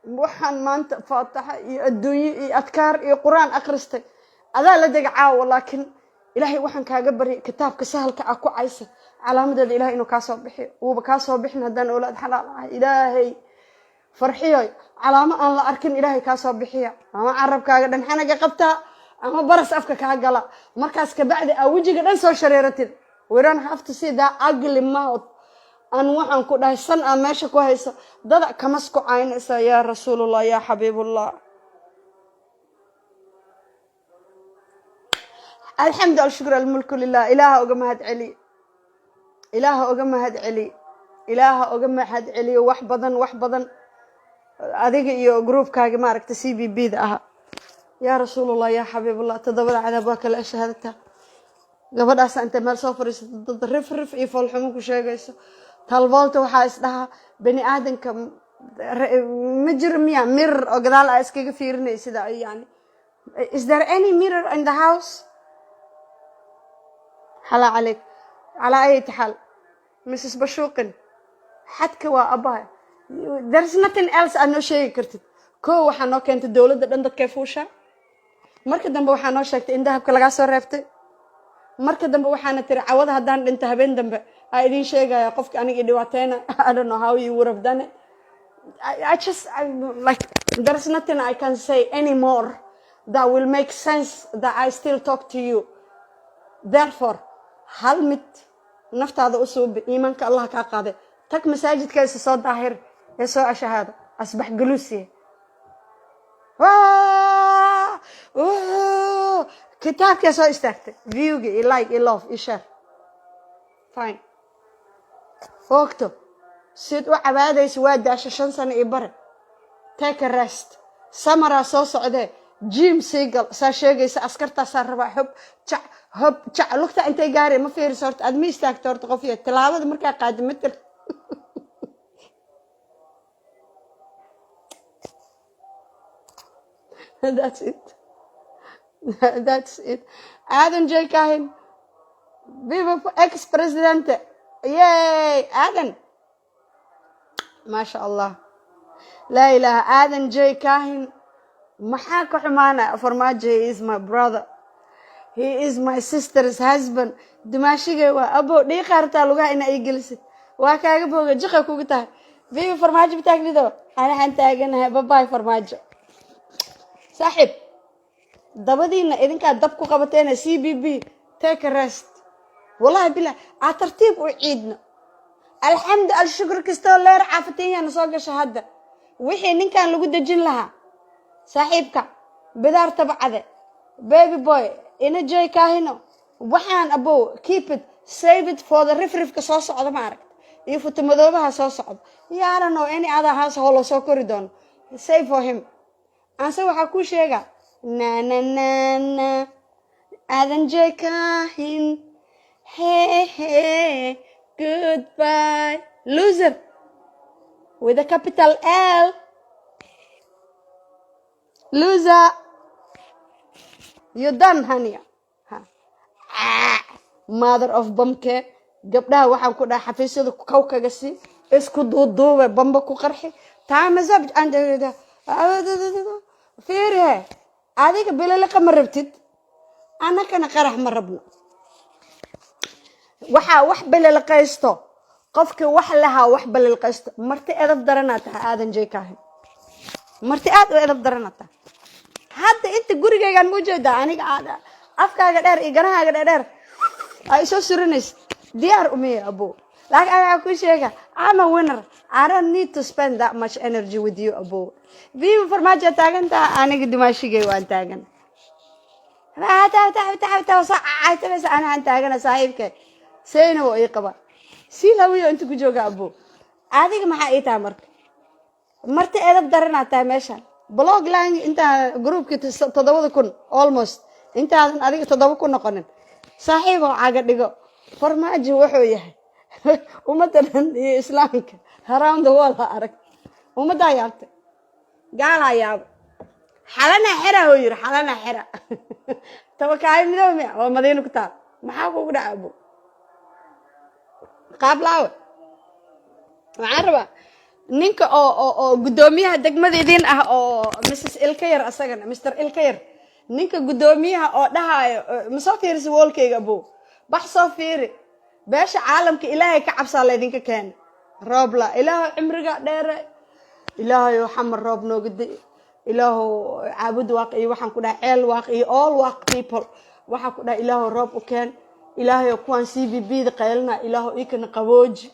[SPEAKER 1] waxaan maanta faataxa iyo adduunyo iyo adkaar iyo quraan akhristay adaa la dagacaa laakiin ilaahay waxaan kaaga bari kitaabka sahalka ah ku caysa calaamadeeda ilaahay inuu ka soo bixiyo uu ka soo bixin hadaan awlaad xalaal ah ilaahay farxiyo calaamo aan la arkin ilaahay ka soo bixiya ama carabkaaga dhan xanaga qabta ama baras afka ka gala markaas ka bacdi wajiga dhan soo shareeratid we don't have to see that ugly mouth أن وحن كده سنة ماشي كويسة ده كمسكو عين يا رسول الله يا حبيب الله الحمد لله الشكر الملك لله إله أجمع هاد علي إله أجمع هاد علي إله أجمع هاد علي وحبضن أديك يو جروب كاجي مارك تسي بي ده يا رسول الله يا حبيب الله تدور على باك الأشهادة قبل أصلا أنت مال سافر رف يفعل حموك وشيء جيسو talboolta waxa isdhaha bani aadanka majrmiya mirror oo gadaal ay iskaga fiirinay sida yani is there any mirror in the house hala عليك على اي حال mrs bashuqin xadka waa abaa there's nothing else aan noo sheegi kartid ko waxa noo keentay dawladda dhan dadka fuusha marka dambe waxa noo sheegtay in dahabka laga soo reebtay marka dambe waxaana tiri cawada hadaan dhinta habeen dambe ay idin sheegaya qofka aniga dhiwaatayna I don't know how you would have done it I like there's nothing I can say anymore that will make sense that I still talk to you therefore hal mid naftaada u soo iimaanka Allah ka qaaday tag masaajidka soo daahir ee soo ashahada asbax gulusi kitaabka soo istaagtay viewga i like i love i share fine foogto sid u cabaadayso waa daasha 5 sano i bare take a rest samara soo socday jim sigal saa sheegaysa askarta saa raba hub lugta intay gaari ma fiiriso horta aad ma istaagto horta qofiya tilaabada markaa qaadi mitir that's it Adan J Kahin viva ex-president yay Adan ما شاء الله لا إله Adan J Kahin maxaa ka xumaana Farmaajo is my brother he is my sister's husband dimaashiga waa abo dhiiqarta lugaha ina ay gelisid waa kaaga booga jiqa kugu tahay viva Farmaajo bitaagnido ana han taaganahay bye Farmaajo saaxib dabadiina idinka dab ku qabateena CBB take a rest wallahi billah tartiib u ciidna alxamd alshukr kasto leer caafitiin soo gashay hadda wixii ninkan lagu dajin lahaa saaxiibka bidaar tabcade baby boy ina J Kahino waxaan abo keep it save it for the rifrifka soo socda ma aragtay iyo futumadoobaha soo socda yaana no any other house holo soo kori doon save for him anse waxa ku sheega na Adan J Kahin hey goodbye loser with a capital L loser you done honey mother of bamke gabdhaha waxaan ku dhahay xafiisyada kawkaga si isku duuduube bamba ku qarxi taamazab andada fiire adiga bilal qam rabtid ana kana qarax ma rabno waxa wax bilal qaysto qofka wax laha wax bilal qaysto marti edab daranata Adan J Kahin marti aad u edab daranata hadda inta gurigaygan ma jeeda aniga aada afkaaga dheer iyo garahaaga dheer ay soo surinays diyaar umee abo laakiin aan ku sheega I'm a winner I don't need to spend that much energy with you abo viva Farmaajo taaganta aniga dimaashigay waan taagan ta saacada bas aan taagana saaxiibkay seeno ay qaba si lawiyo inta ku jooga abo adiga maxaa ay taa marti edab daranata meesha blog laan inta groupki 7,000 almost intaadan adiga 7,000 noqonin saaxiib oo caga dhigo farmaajo wuxuu yahay ummadan iyo islaamka around the world arag ummadda yaabtay gaala yaab xalana xira oo yiri xalana xira tabakaay midowme oo madiina ku taal maxaa kugu dhacay qaab laaw waxaan rabaa ninka oo gudoomiyaha degmada idin ah oo Mrs. Ilkayar asagana Mr. Ilkayar ninka gudoomiyaha oo dhahayo ma soo fiirsi walkeyga buu bax soo fiiri beesha caalamka ilaahay ka cabsaa leedinka keen roob la ilaahay cimriga dheer ilaahay xamar roob nooga dii ilaahu caabud waaqi waxaan ku dhahay ceel waaqi all waq people waxaan ku dhahay ilaahu roob u keen ilaahay kuwan CBB da qaylna ilaahu ikana qabooji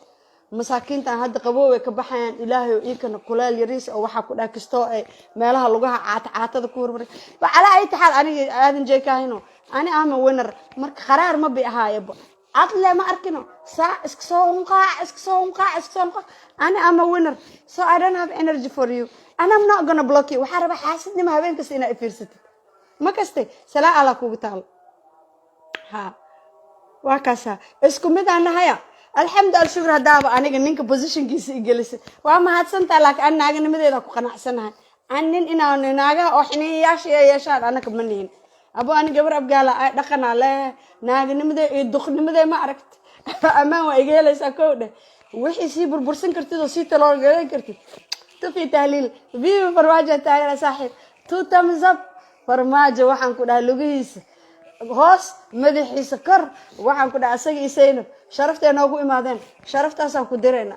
[SPEAKER 1] masaakiinta hadda qaboow ay ka baxayaan ilaahay ikana kuleel yariis oo waxa ku dhahay kasto ay meelaha lugaha caatada ku hormaray waxa ay taxal aniga aadan jeekayno ani ama winner marka qaraar ma bi ahaayba adle ma arkino saa iska soo unqaa ani ama winner so I don't have energy for you and I'm not gonna block you waxa raba xaasidnimo habeenkasta inaa fiirsatid ma kastay salaa ala kugu taal ha waa kaasa isku mid aan nahaya alxamdulillah shukr hadaaba aniga ninka positionkiisa igelisay waa mahadsantaa laakiin naagnimadeeda ku qanacsanahay anin inaan naaga oo xiniyaasha yeeshaan anaka maniin abo ani gabar abgaala ay dhaqana leh naagnimada iyo duqnimada ma aragt amaan waa igeelaysaa koodhe wixii si burbursan kartid oo si taloo galay kartid tafi tahliil biyo farmaajo taageera saaxiib two thumbs up farmaajo waxaan ku dhahay lugihiisa hoos madaxiisa kor waxaan ku dhahay asaga isayno sharafteena ugu imaadeen sharaftaasaan ku dirayna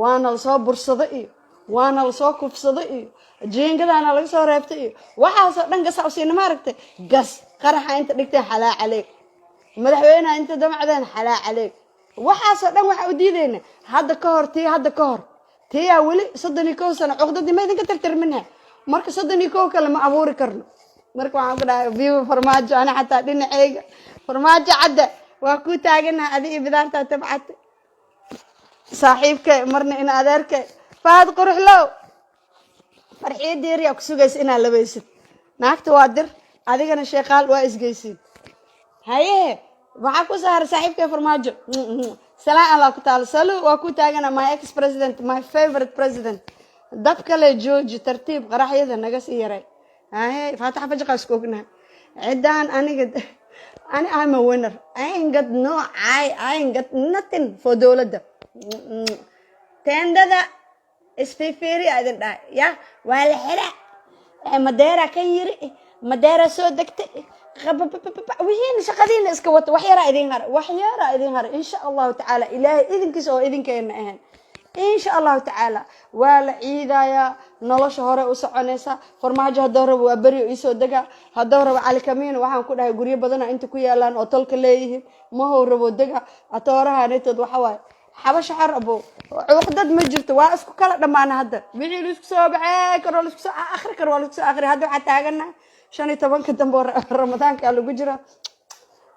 [SPEAKER 1] waana la soo bursado iyo waana la soo kufsado iyo jeengadaana laga soo reebtay iyo waxaasoo dhan gas usiina ma aragtay gas qaraxa inta dhigtay xalaa caleeg madaxweynaha inta damacdeen xalaa caleeg waxaasoo dhan waxa u diidayna hadda ka hor tiyaa weli 31 sano cuqdadii ma idinka tirtirminha marka 31 kale ma abuuri karno marka waxaan ku dhahay biyo farmaajo ana xataa dhinacayga farmaajo cadda waa ku taaganahay adiga bidaarta tabcad saaxiibka marna in adeerka faad quruxlow farxiid yar ku sugaysa inaa labaysid naagta waa dir adigana sheeqaal waa isgeysiin haye waxa ku saaray saaxiibka farmaajo salaam Allah ku taal salu waa ku taagana my ex president my favorite president dad kale jooji tartiib qaraxyada naga sii yaray haye faatax fajqa isku ognahay cidaan aniga I'm a winner I ain't got nothing for dawladda tendada isfiifiri adan dhaay ya waa la xira madeera kan yiri madeera soo degtay wixiin shaqadiina iska wato wax yara idin har insha Allah taala ilaahay idinkiisa oo idinkeena ahaan insha Allah taala waa la ciidaya nolosha hore u soconaysa farmaajo hadoo rabo waa bari oo soo daga hadoo rabo cali kamiin waxaan ku dhahay guriyo badan inta ku yaalaan oo tolka leeyihiin ma hoo rabo daga atooraha neetad waxa waay xabasha xarabo waqdad ma jirto waa isku kala dhamaana hadda wixii isku soo baxay karo isku soo akhri karo isku soo akhri hadda waxa taagana 15 dambe ramadaanka lagu jira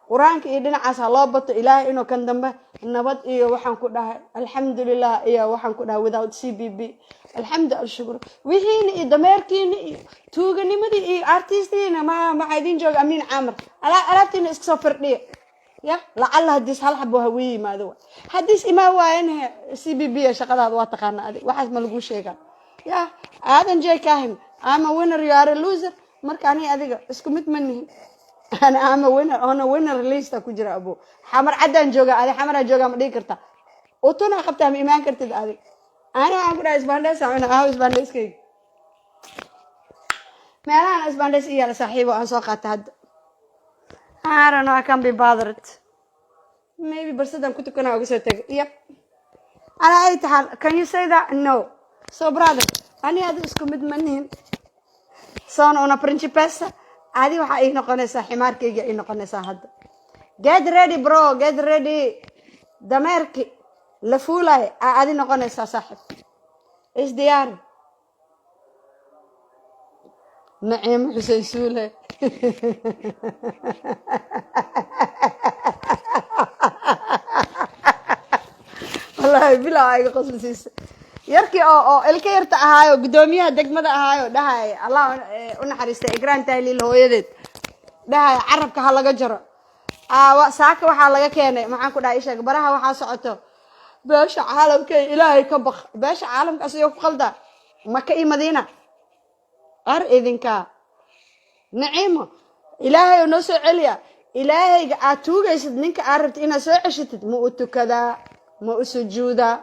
[SPEAKER 1] quraanka iyo dhinacaas loo bato ilaahay inuu kan dambe nabad iyo waxaan ku dhahay alxamdulillah iyo waxaan ku dhahay without CBB alxamdulillah shukr wixiina iyo dameerkiina iyo tuuganimadii iyo artistiina ma idin joog amiin caamir alaabtiina iska soo firdhiyo ya lacalla hadis hal xabo hawiyi maado hadis ima waayeen CBB shaqadaada waa taqaan adiga waxaas ma lagu sheegaa ya aadan jeekahim ama winner you are a loser marka ani adiga isku mid manihin ana ama winner list ku jira abo xamar cadaan jooga adi xamar jooga ma dhigi kartaa oo tuna qabtaa ma iimaan kartid adi ana aan ku dhahay isbaandeys ana isbaandeyskay meelahan isbaandeys iyo saaxiibo aan soo qaatay hadda I don't know, I can't be bothered. Maybe برصدم كنت كنا أقصد yep. على أي حال can you say that? No. So brother, أنا هذا اسكو مدمنين. صان أنا principessa. هذه واحد إيه نقنسة حمار كي إيه نقنسة هذا. Get ready bro, get ready. دمرك لفولاي هذه نقنسة صاحب. إيش ديار؟ نعيم حسين سولة. والله بلا عايق قصص yarkii oo ilka yarta ahaayo gudoomiyaha degmada ahaayo dhahay allah u naxariistay igraan tahliil hooyadeed dhahay carabka ha laga jaro saaka waxaa laga keenay maxaan ku dhahay isheeg baraha waxaa socoto beesha caalamka ilaahay ka baq beesha caalamka asagoo ku qalda maka iyo madiina ar idinka naciimo ilaahay oo noo soo celiya ilaahayga aad tuugaysid ninka aad rabtid inaad soo ceshitid ma u tukadaa ma u sujuudaa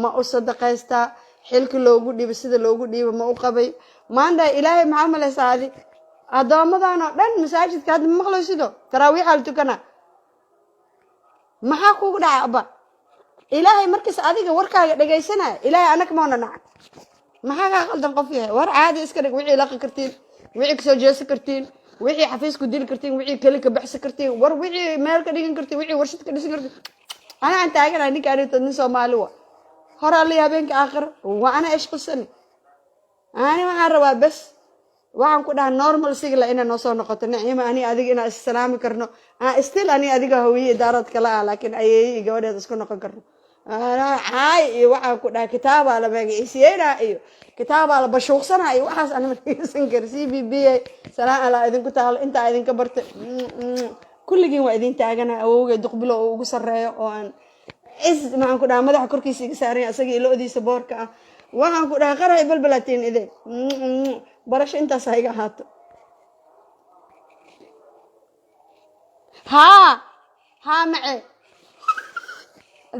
[SPEAKER 1] ma u sadaqaystaa xilka loogu dhiibo sida loogu dhiibo ma u qabay maanta ilaahay maxaa malaysaa adi addoomadan oo dhan masaajidka hadda ma maqlaysido taraawiixaa la tukanaa maxaa kugu dhacay abba ilaahay markiis adiga warkaaga dhegaysanaya ilaahay anaka maona naca maxaa kaa qaldan qof yahay war caadi iska dhig wixii laqi kartiin wixii kasoo jeesan kartiin wixii xafiisku dili kartiin wixii keli ka baxsan kartiin war wixii meel ka dhigan kartiin wixii warshad ka dhisan kartiin anaan taaganahay ninka arrinta nin Soomaali wa hore allii habeenka aakhira waa ana ishqusani ani waxaan rabaa bas waxaan ku dhahay normal sigla inaan noo soo noqoto naciima ani adiga inaan is-salaami karno still ani adiga hawiye daarad kala laakiin ayeeyay gabadheeda isku noqon karno caay iyo waxaan ku dhahay kitaabaa la magaciisiyeyna iyo kitaabaa la bashuuqsana iyo waxaas ana markaysan kar CBB salaan ala idinku taalo inta idinka bartay kulligiin waa idin taagana awowgay duqbilo oo ugu sareeyo oo aan is maxaan ku dhahay madaxa korkiisa iga saaran asaga iloodiisa boorka ah waxaan ku dhahay qaray balbalatiin idin barasho intaas hayga ahaato ha mace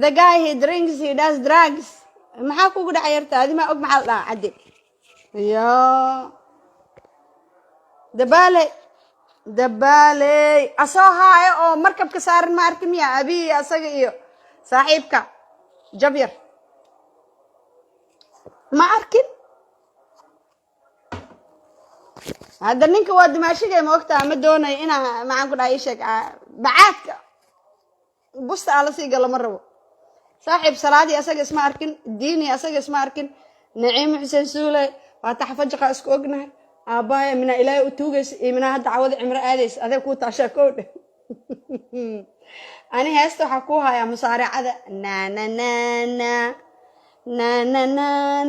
[SPEAKER 1] the guy he drinks he does drugs maxaa kugu dhacay yarta adi ma og maxaa la dhahaa cadde ya dabaaley asoo haayo oo markabka saaran ma arki miya abiyi asaga iyo saaxiibka jabyar ma arkin hadda ninka waa dimaashigay ma ogtaa ma doonayo inaa maxaan ku dhahay ii sheeg bacaadka busta ala sii galo ma rabo saaxiib salaadii asaga isma arkin diini asaga isma arkin naciimo xuseen suule waa taxfajaqa isku ognahay aabbaaya mina ilaahay u tuugaysa iyo mina hadda cawada cimro aadaysa adee kuu taashaa kow dheh ani heesta waxaa kuu hayaa musaaracada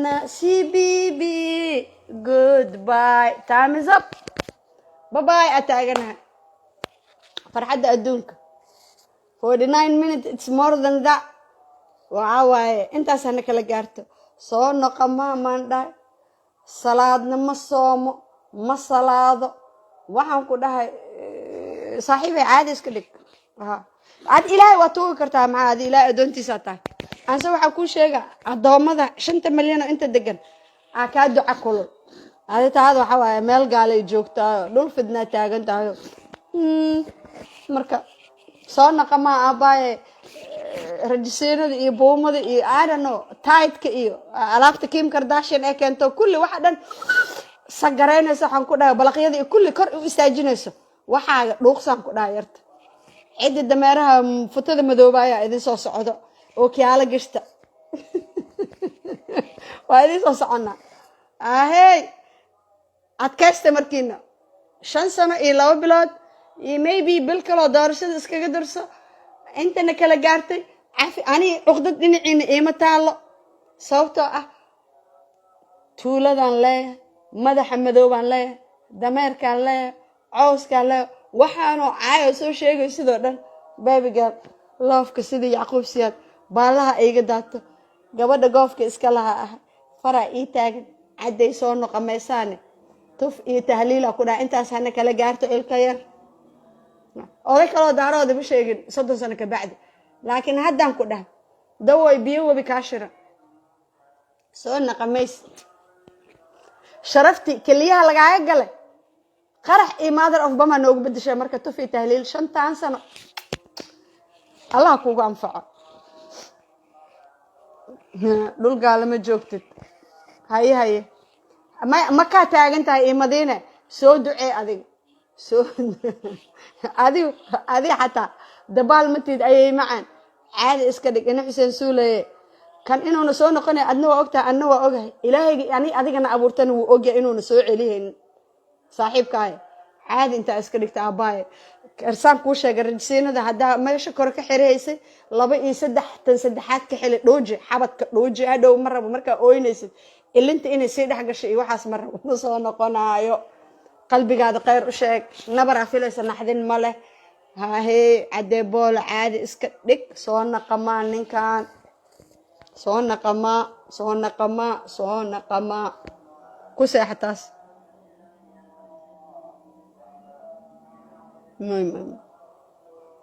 [SPEAKER 1] na CBB goodbye time is up bye bye ataaganahay farxadda adduunka 49 minutes it's more than that waxa waaye intaas hana kala gaarto soo noqo maan dhahay salaadna ma soomo ma salaado waxaan ku dhahay saaxiibay caadi iska dhig ad ilaahay waa tuugi kartaa maxaa ad ilaahay adoontiisa tahay anse waxaa kuu sheega adoomada 5 milyan oo inta degan kaa duca kulul adi taada waxa waaye meel gaalay joogtaayo dhul fidnaa taagan tahayo marka soo naqama aabaaye rajisiinada iyo buumada iyo I don't know taydka iyo alaabta Kim Kardashian ee keento kulli waxa dhan sagareynaysa waxaan ku dhahay balaqyada iyo kulli kor u istaajinayso waxaaga dhuuqsan ku dhahay yarta cidi dameeraha futada madoobaya idin soo socdo oo kiyaala gashta waa idin soo socona ahey adkaysta markiina 5 sano iyo 2 bilood iyo maybe bil kale doorashada iskaga darso intana kala gaartay ani uqdad dhinaciina iima taalo sababtoo ah tuuladan leeyahay madaxa madoobaan leeyahay dameerkaan leeyahay cawskaan leeyahay waxaanoo caayo soo sheegay sidoo dhan baby girl loofka sidii Yacquub Siyaad baalaha iga daato gabadha goofka iska laha ah fara ii taagan caday soo noqomaysaane tuf iyo tahliila ku dhaca intaas hana kala gaarto ilka yar oday kaloo daarooda ma sheegin 30 sano ka bacdi laakiin haddaan ku dhahay daway biyo wabi kaa shiran soo naqamays sharafti kaliyaha lagaaga galay qarax iyo mother of bama noogu bedeshay marka tuf iyo tahliil 5 sano allah kuugu anfaco dhul gaala ma joogtid haye ma kaa taagan tahay iyo madiine soo ducee adiga soo adi xataa dabaal matid ayay macaan caadi iska dhig ina xuseen suulaye kan inuuna soo noqonay adna waa ogtahay adna waa ogahay ilaahay ani adigana abuurtana wuu ogyahay inuuna soo celiyeen saaxiibkaaye caadi intaa iska dhigta aabbahay ersaan kuu sheegay rajisiinada haddaa meesha kore ka xiraysay 2 iyo 3 tan saddexaad ka xili dhooji xabadka dhooji hadhow ma rabo markaa ooynaysid ilinta inay sii dhex gasho iyo waxaas ma rabo ma soo noqonaayo qalbigaada khayr u sheeg nabar afilaysa naxdin ma leh haahee cadee boolo caadi iska dhig soo naqamaa ninkan soo naqamaa ku seexataas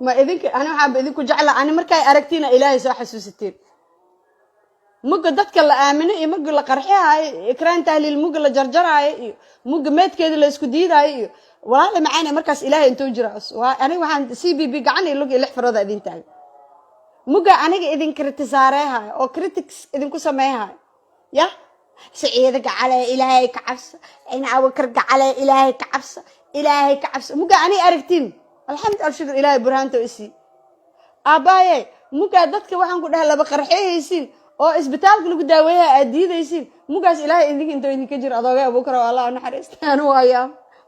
[SPEAKER 1] ما إذنك أنا حاب إذنك جعل أنا مركاي أركتينا إلهي سو حسوستين مج دتك اللي آمنه مج اللي قرحها هاي إكران تهليل مج اللي جرجرها هاي مج مات كده اللي اسكديد هاي والله معانا مركز إلهي أنتو جرأس وأنا وحن سي بي بيجعني اللي اللي حفرض إذن تاعي مج أنا إذن كرتزارها أو كريتكس إذن كسماها يا سعيدك على إلهي كعبس أنا أوكرك على إلهي كعبس إلهي كعبس مج أنا أركتين الحمد لله شكر إلهي برهانته إسي أبايا مجا دتك waxaan ku dhahay laba qarxaysiin oo isbitaalka lagu daaweeyo aadiidaysiin mugaas Ilaahay idinka inta idinka jir adooga Abuukar Allah naxariistaan waaya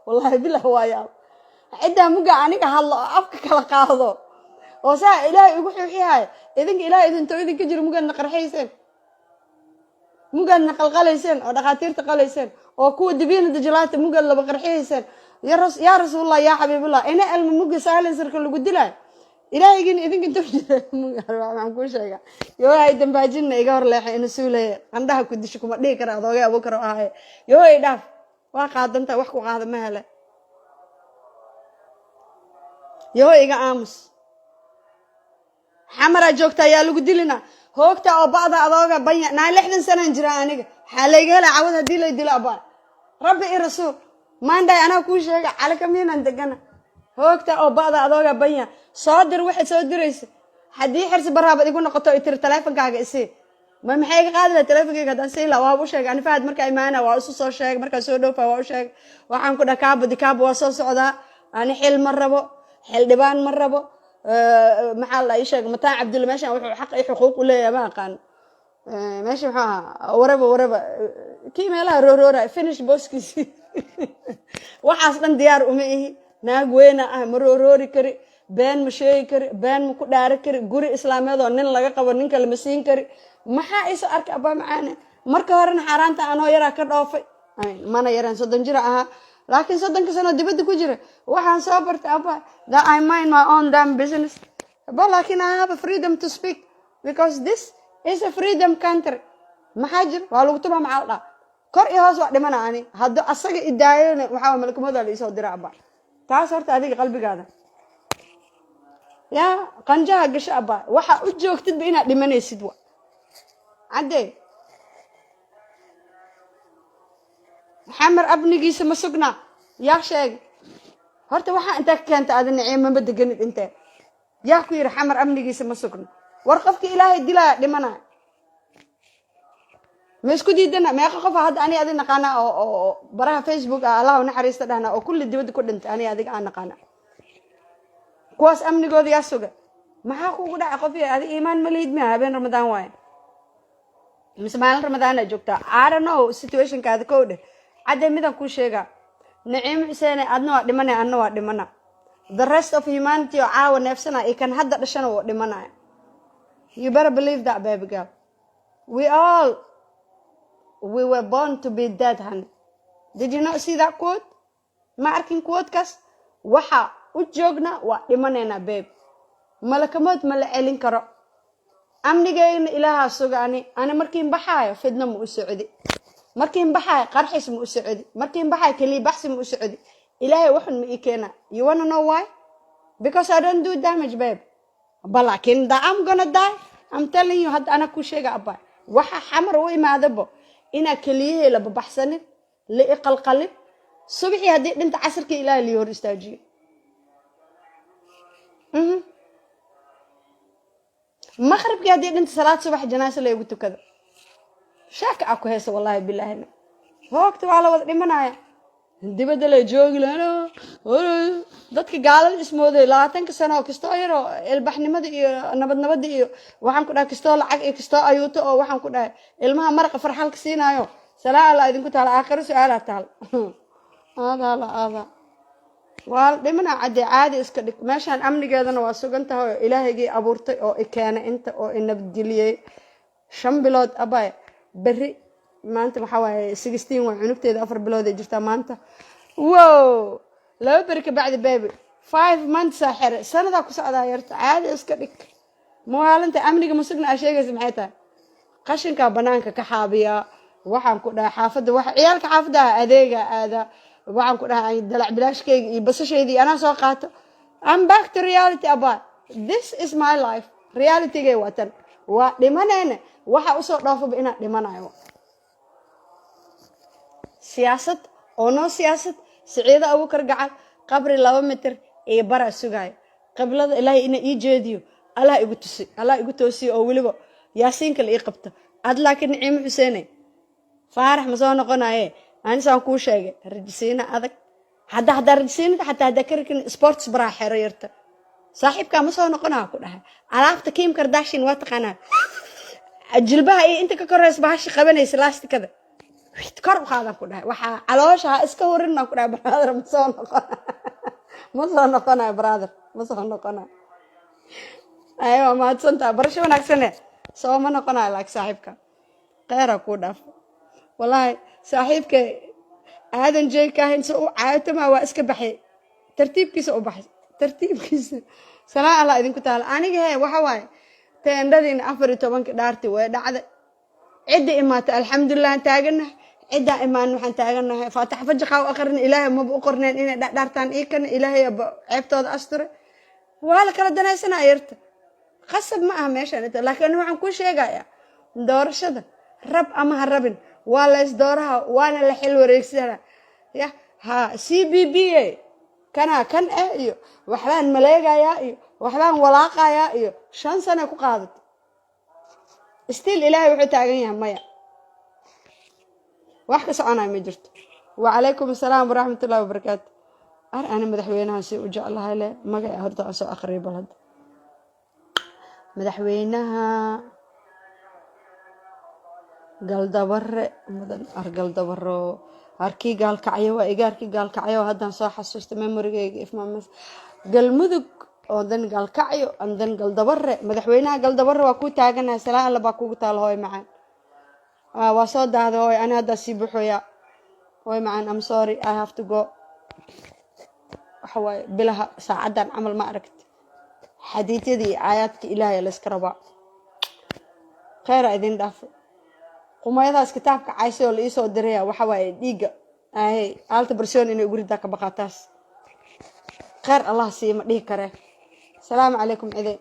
[SPEAKER 1] wallahi billah waaya cida muga aniga hadlo afka kala qaado oo saa Ilaahay ugu xiixay idinka Ilaahay idinka jir muga qarxaysiin muga qalqalaysiin oo dhaqaatiirta qalayseen oo kuwa dibiinada jalaata muga laba qarxaysiin يا رسول الله يا حبيب الله أنا الموجة سهلة سرك اللي قد له إلهي يجيني إذن كنت عم كل شيء يو هاي دمباجنا يجار له حين سولة عندها كنت شكو ما ليه كره ضايع بكرة هاي يو يداف واقع دمته وحكو هذا مهله يو يجا أمس حمرة جوكتا يا لو قد لنا هوكتا أو بعض أضاقة بيا نالحنا سنة جرانيك حالي قال عوضها دي أبا ربي الرسول ما عندي أنا كل شيء على كمين عندك أنا هوكتا أو بعض أضاقة بيا صادر واحد صادر يس حدي حرس برا بدي يكون قطع يتر تلفون كاجا يصير ما محيي قاعد التلفون كذا يصير لا وابو شيء أنا فهد مركا إيمانه وأسوس شيء مركا سودو فوابو شيء وعم كنا كاب بدي كاب وأسوس عدا أنا حل مرة بو حل دبان مرة بو محل أي شيء متاع عبد الله ماشي حق أي حقوق ولا يا ما كان ماشي وربا كي مالا رورا فينيش بوسكي waxaas dhan diyaar uma ihi naag weyn ah maroori kari been ma sheegi kari been ma ku dhaari kari guri islaameed oo nin laga qabo ninka lama siin kari maxaa isu arka abaa macaane marka horena xaaraanta anoo yaraa ka dhoofay mana yaraan 30 jir ahaa laakiin 30 sano dibadda ku jira waxaan soo bartay abaa that I mind my own damn business but laakiin I have a freedom to speak because this is a freedom country maxaa jir waa lagu tuma macalda kor iyo hoos wax dhimana ani hadda asaga idaayeen waxa malkumada la isoo diraa ba taas horta adiga qalbigaada ya qanjaha gasha aba waxa u joogtid ba inaad dhimanaysid wa cadee xamar abnigiisa ma sugna yaa sheeg horta waxa inta keenta aad naciim ma deganid inta yaa ku yiri xamar abnigiisa ma sugna war qofka Ilaahay dilaa dhimana ما اسكو ديدنا ما يخاف هذا أنا أذي نقانا أو براها فيسبوك الله ونحرس تدهنا أو كل دي بدي كنت أنا أذيك أنا نقانا كواس أمني قاضي أسوق ما حكوا كده أخوفي هذه إيمان مليد منها بين رمضان وين مسمعنا رمضان جوكتا I don't know situation كذا كوده عدم ميدا كل شيء نعيم حسين أدنى دمنا أنو دمنا the rest of humanity عاون نفسنا يكن هذا لشنا دمنا you better believe that baby girl we were born to be dead, honey. Did you not see that quote? Ma arkin quote kas? Waxa u joogna waa dhimanayna babe. Malakamad ma la celin karo. Amnigayna Ilaaha sugaani ana markiin baxaayo fidna ma u socdi. Markiin baxaayo qarxis ma u socdi. Markiin baxaayo kali baxsi ma u socdi. Ilaahay waxan ma ikeena. You wanna know why? Because I don't do damage, babe. Balakin da I'm gonna die. I'm telling you had ana ku sheega abba. Waxa xamar u imaadabo. إنا كليه لببحثني لإقل قلب صبحي هدي أنت عصرك إلى اللي يورستاجي مغرب هدي أنت صلاة صبح جنازة اللي يقولوا كذا شاك أكو هسه والله بالله هنا وقت على وضع منايا دي بدل جوج لنا dadka gaalada ismooday 20 sano kasto yaro ilbaxnimada iyo nabadnimada iyo waxaan ku dhahay kasto lacag iyo kasto ayuuto oo waxaan ku dhahay ilmaha marqa farxalka siinaayo salaa la idinku taala aakhir su'aal taal hada waa dhimana caadi iska dhig meeshaan amnigeedana waa sugan tahay oo ilaahigii abuurtay oo i keenay inta oo i nabadgeliyey 5 bilood abay berri maanta waxa waaye 16 waa cunugteeda 4 bilood ay jirtaa maanta wow laba beri ka bacdi baby 5 months xire sanada ku socdaa yarta caadi iska dhig muuhalinta amniga masugna sheegaysa maxay tahay qashinka banaanka ka xaabiya waxaan ku dhahay xaafada waxa ciyaalka xaafada adeega aada waxaan ku dhahay dalac bilaashkeyga iyo basasheedii anaa soo qaato I'm back to reality about this is my life reality gay watan waa dhimanayna waxa u soo dhaafaba inaan dhimanayo siyaasad oo no siyaasad Saciida Abuukar Gacal qabri 2 mitir ee bara sugay qiblada ilaahay ina ii jeediyo Allah igu toosiyo oo waliba yaasiinka la ii qabto ad laakiin Naciimo Xuseeney faarax ma soo noqonaye aan saan ku sheegay rajisiina adag hadda rajisiina hadda karkin sports bra xiriirta saaxiibka ma soo noqonaa ku dhahay alaabta Kim Kardashian waa taqaanaa jilbaha iyo inta ka koreys baashi qabanaysa laastikada kor u qaadan ku dhahay waxa caloosha iska horinna ku dhahay brother ma soo noqonaa brother ma soo noqonaa aywa ma adsanta barasho wanaagsan soo ma noqonaa laak saaxiibka qeera ku dhaaf wallahi saaxiibka aadan jeeykahin soo caaytama waa iska baxay tartiibkiisa u baxay tartiibkiisa salaa Allah idinku taala aniga waxa waaye teendadina 14 dhaarti way dhacday cidi imaata alxamdulillah taaganahay cida imaan waxaan taaganahay faatax fajqa oo aqrin ilaahay ma u qorneen inay dhaartaan kan ilaahay ceebtooda asture wala kala danaysanaa yarta qasab ma aha meeshan laakiin waxaan ku sheegayaa doorashada rab ama harabin waa la is dooraha waana la xil wareegsana ya ha CBB kana kan iyo waxbaan maleegaya iyo waxbaan walaaqaya iyo 5 sano ku qaadato still ilaahay wuxuu taagan yahay maya wax ka soconay ma jirto wa alaykum asalaam wa rahmatullahi wa barakaatuh ana madaxweynaha si u jeclahay le magaca horta soo akhriyo balad madaxweynaha galdabare mudan argaldabaro arkii gaalkacyo waa igaarkii gaalkacyo haddaan soo xasuusto memorygayga ifmaamas galmudug oo dan gaalkacyo andan galdabare madaxweynaha galdabare waa ku taaganahay salaa alla baa kugu taal hooy macaan waa soo daahday hooy ana hadda si buuxoya hooy macaan I'm sorry I have to go waxa way bilaha saacadan amal ma aragti xadiidyadii aayaadka ilaahay la iska rabaa khayr idin dhaaf qumayadaas kitaabka caysay oo la ii soo diray waxa way dhiiga ay alta barsoon inay gurida ka baqataas khayr Allah siima dhihi kare salaamu calaykum idin